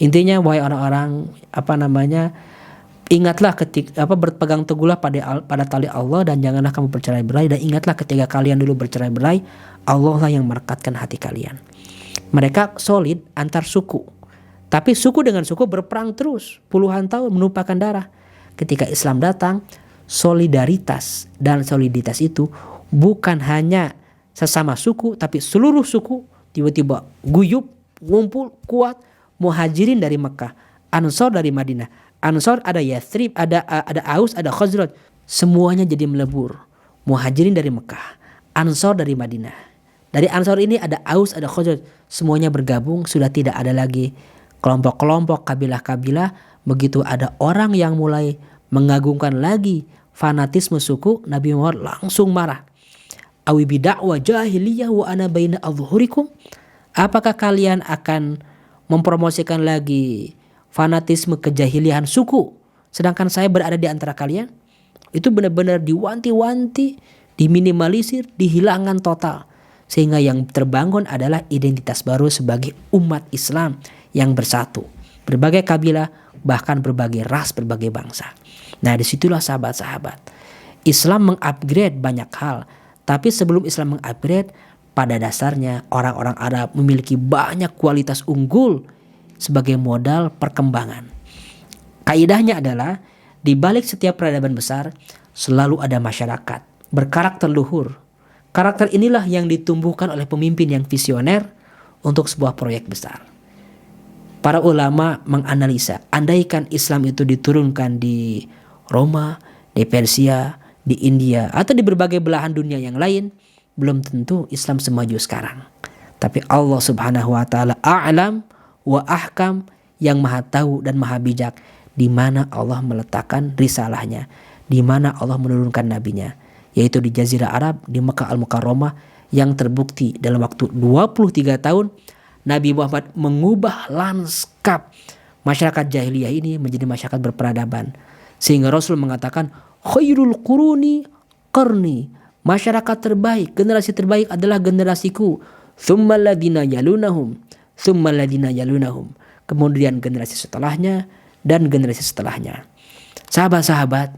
Intinya wahai orang-orang Ingatlah berpegang teguhlah pada tali Allah dan janganlah kamu bercerai-berai, dan ingatlah ketika kalian dulu bercerai-berai, Allah lah yang merekatkan hati kalian. Mereka solid antar suku, tapi suku dengan suku berperang terus puluhan tahun menumpahkan darah. Ketika Islam datang, solidaritas dan soliditas itu bukan hanya sesama suku, tapi seluruh suku tiba-tiba guyup, ngumpul, kuat. Muhajirin dari Mekah, Ansor dari Madinah. Ansor ada Yathrib, ada Aus, ada Khazraj. Semuanya jadi melebur. Muhajirin dari Mekah, Ansor dari Madinah. Dari Ansor ini ada Aus, ada Khazraj. Semuanya bergabung, sudah tidak ada lagi kelompok-kelompok, kabilah-kabilah. Begitu ada orang yang mulai mengagungkan lagi fanatisme suku, Nabi Muhammad langsung marah. Awi bida'wa jahiliyah wa ana baina adhhurikum. Apakah kalian akan mempromosikan lagi fanatisme kejahilian suku sedangkan saya berada di antara kalian? Itu benar-benar diwanti-wanti, diminimalisir, dihilangkan total, sehingga yang terbangun adalah identitas baru sebagai umat Islam yang bersatu, berbagai kabilah, bahkan berbagai ras, berbagai bangsa. Nah, disitulah sahabat-sahabat, Islam mengupgrade banyak hal. Tapi sebelum Islam mengupgrade, pada dasarnya orang-orang Arab memiliki banyak kualitas unggul sebagai modal perkembangan. Kaidahnya adalah di balik setiap peradaban besar selalu ada masyarakat berkarakter luhur. Karakter inilah yang ditumbuhkan oleh pemimpin yang visioner untuk sebuah proyek besar. Para ulama menganalisa, andaikan Islam itu diturunkan di Roma, di Persia, di India, atau di berbagai belahan dunia yang lain, belum tentu Islam semaju sekarang. Tapi Allah Subhanahu wa taala a'lam wa ahkam, yang maha tahu dan maha bijak di mana Allah meletakkan risalahnya, di mana Allah menurunkan nabinya, yaitu di Jazirah Arab, di Mekah Al-Mukarramah, yang terbukti dalam waktu 23 tahun Nabi Muhammad mengubah lanskap masyarakat jahiliyah ini menjadi masyarakat berperadaban. Sehingga Rasul mengatakan khairul quruni qarni, masyarakat terbaik, generasi terbaik adalah generasiku. Tsummal ladzina yalunahum, tsummal ladzina yalunahum. Kemudian generasi setelahnya dan generasi setelahnya. Sahabat-sahabat,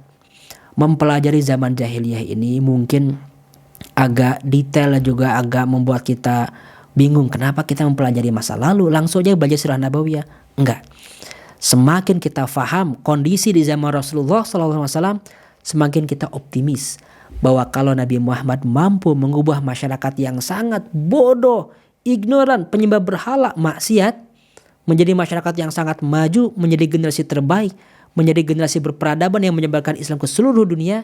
mempelajari zaman jahiliyah ini mungkin agak detail, juga agak membuat kita bingung. Kenapa kita mempelajari masa lalu, langsung aja belajar sirah nabawiyah? Enggak. Semakin kita faham kondisi di zaman Rasulullah SAW, semakin kita optimis bahwa kalau Nabi Muhammad mampu mengubah masyarakat yang sangat bodoh, ignoran, penyembah berhala, maksiat, menjadi masyarakat yang sangat maju, menjadi generasi terbaik, menjadi generasi berperadaban yang menyebarkan Islam ke seluruh dunia,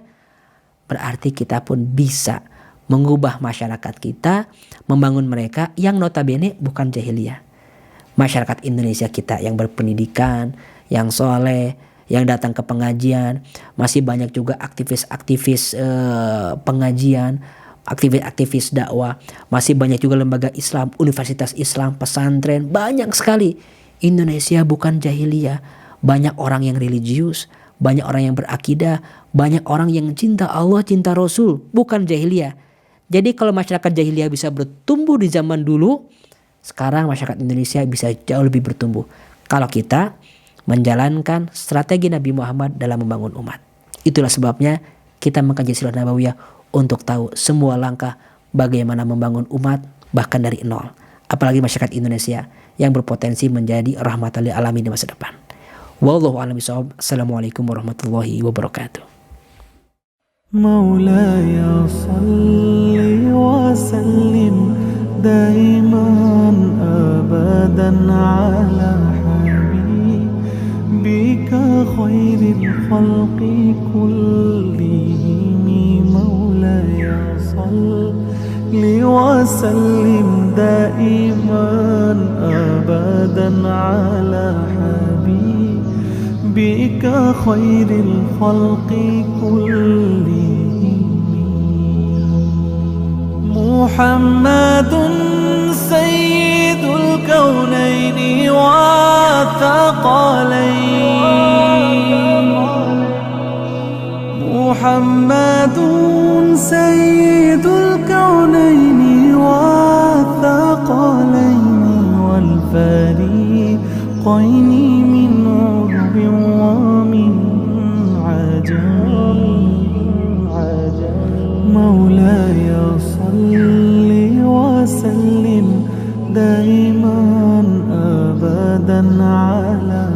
berarti kita pun bisa mengubah masyarakat kita, membangun mereka yang notabene bukan jahiliyah. Masyarakat Indonesia kita yang berpendidikan, yang soleh, yang datang ke pengajian, masih banyak juga aktivis-aktivis pengajian, aktivis-aktivis dakwah, masih banyak juga lembaga Islam, universitas Islam, pesantren, banyak sekali. Indonesia bukan jahiliyah, banyak orang yang religius, banyak orang yang berakidah, banyak orang yang cinta Allah, cinta Rasul, bukan jahiliyah. Jadi kalau masyarakat jahiliyah bisa bertumbuh di zaman dulu, sekarang masyarakat Indonesia bisa jauh lebih bertumbuh kalau kita menjalankan strategi Nabi Muhammad dalam membangun umat. Itulah sebabnya kita mengkaji sirah nabawiyah untuk tahu semua langkah bagaimana membangun umat bahkan dari nol. Apalagi masyarakat Indonesia yang berpotensi menjadi rahmatan lil alamin di masa depan. Wallahu a'lam bishawab. Assalamualaikum warahmatullahi wabarakatuh. مولاي صل وسلم دائما أبدا على حبيبك خير الخلق كلهم. مولاي صل وسلم دائما أبدا على حبيبك خير الخلق كلهم. محمد سيد الكونين والثقلين. محمد سيد الكونين والثقلين والفريقين من عرب ومن مولاي صل وسلم دائما أبدا على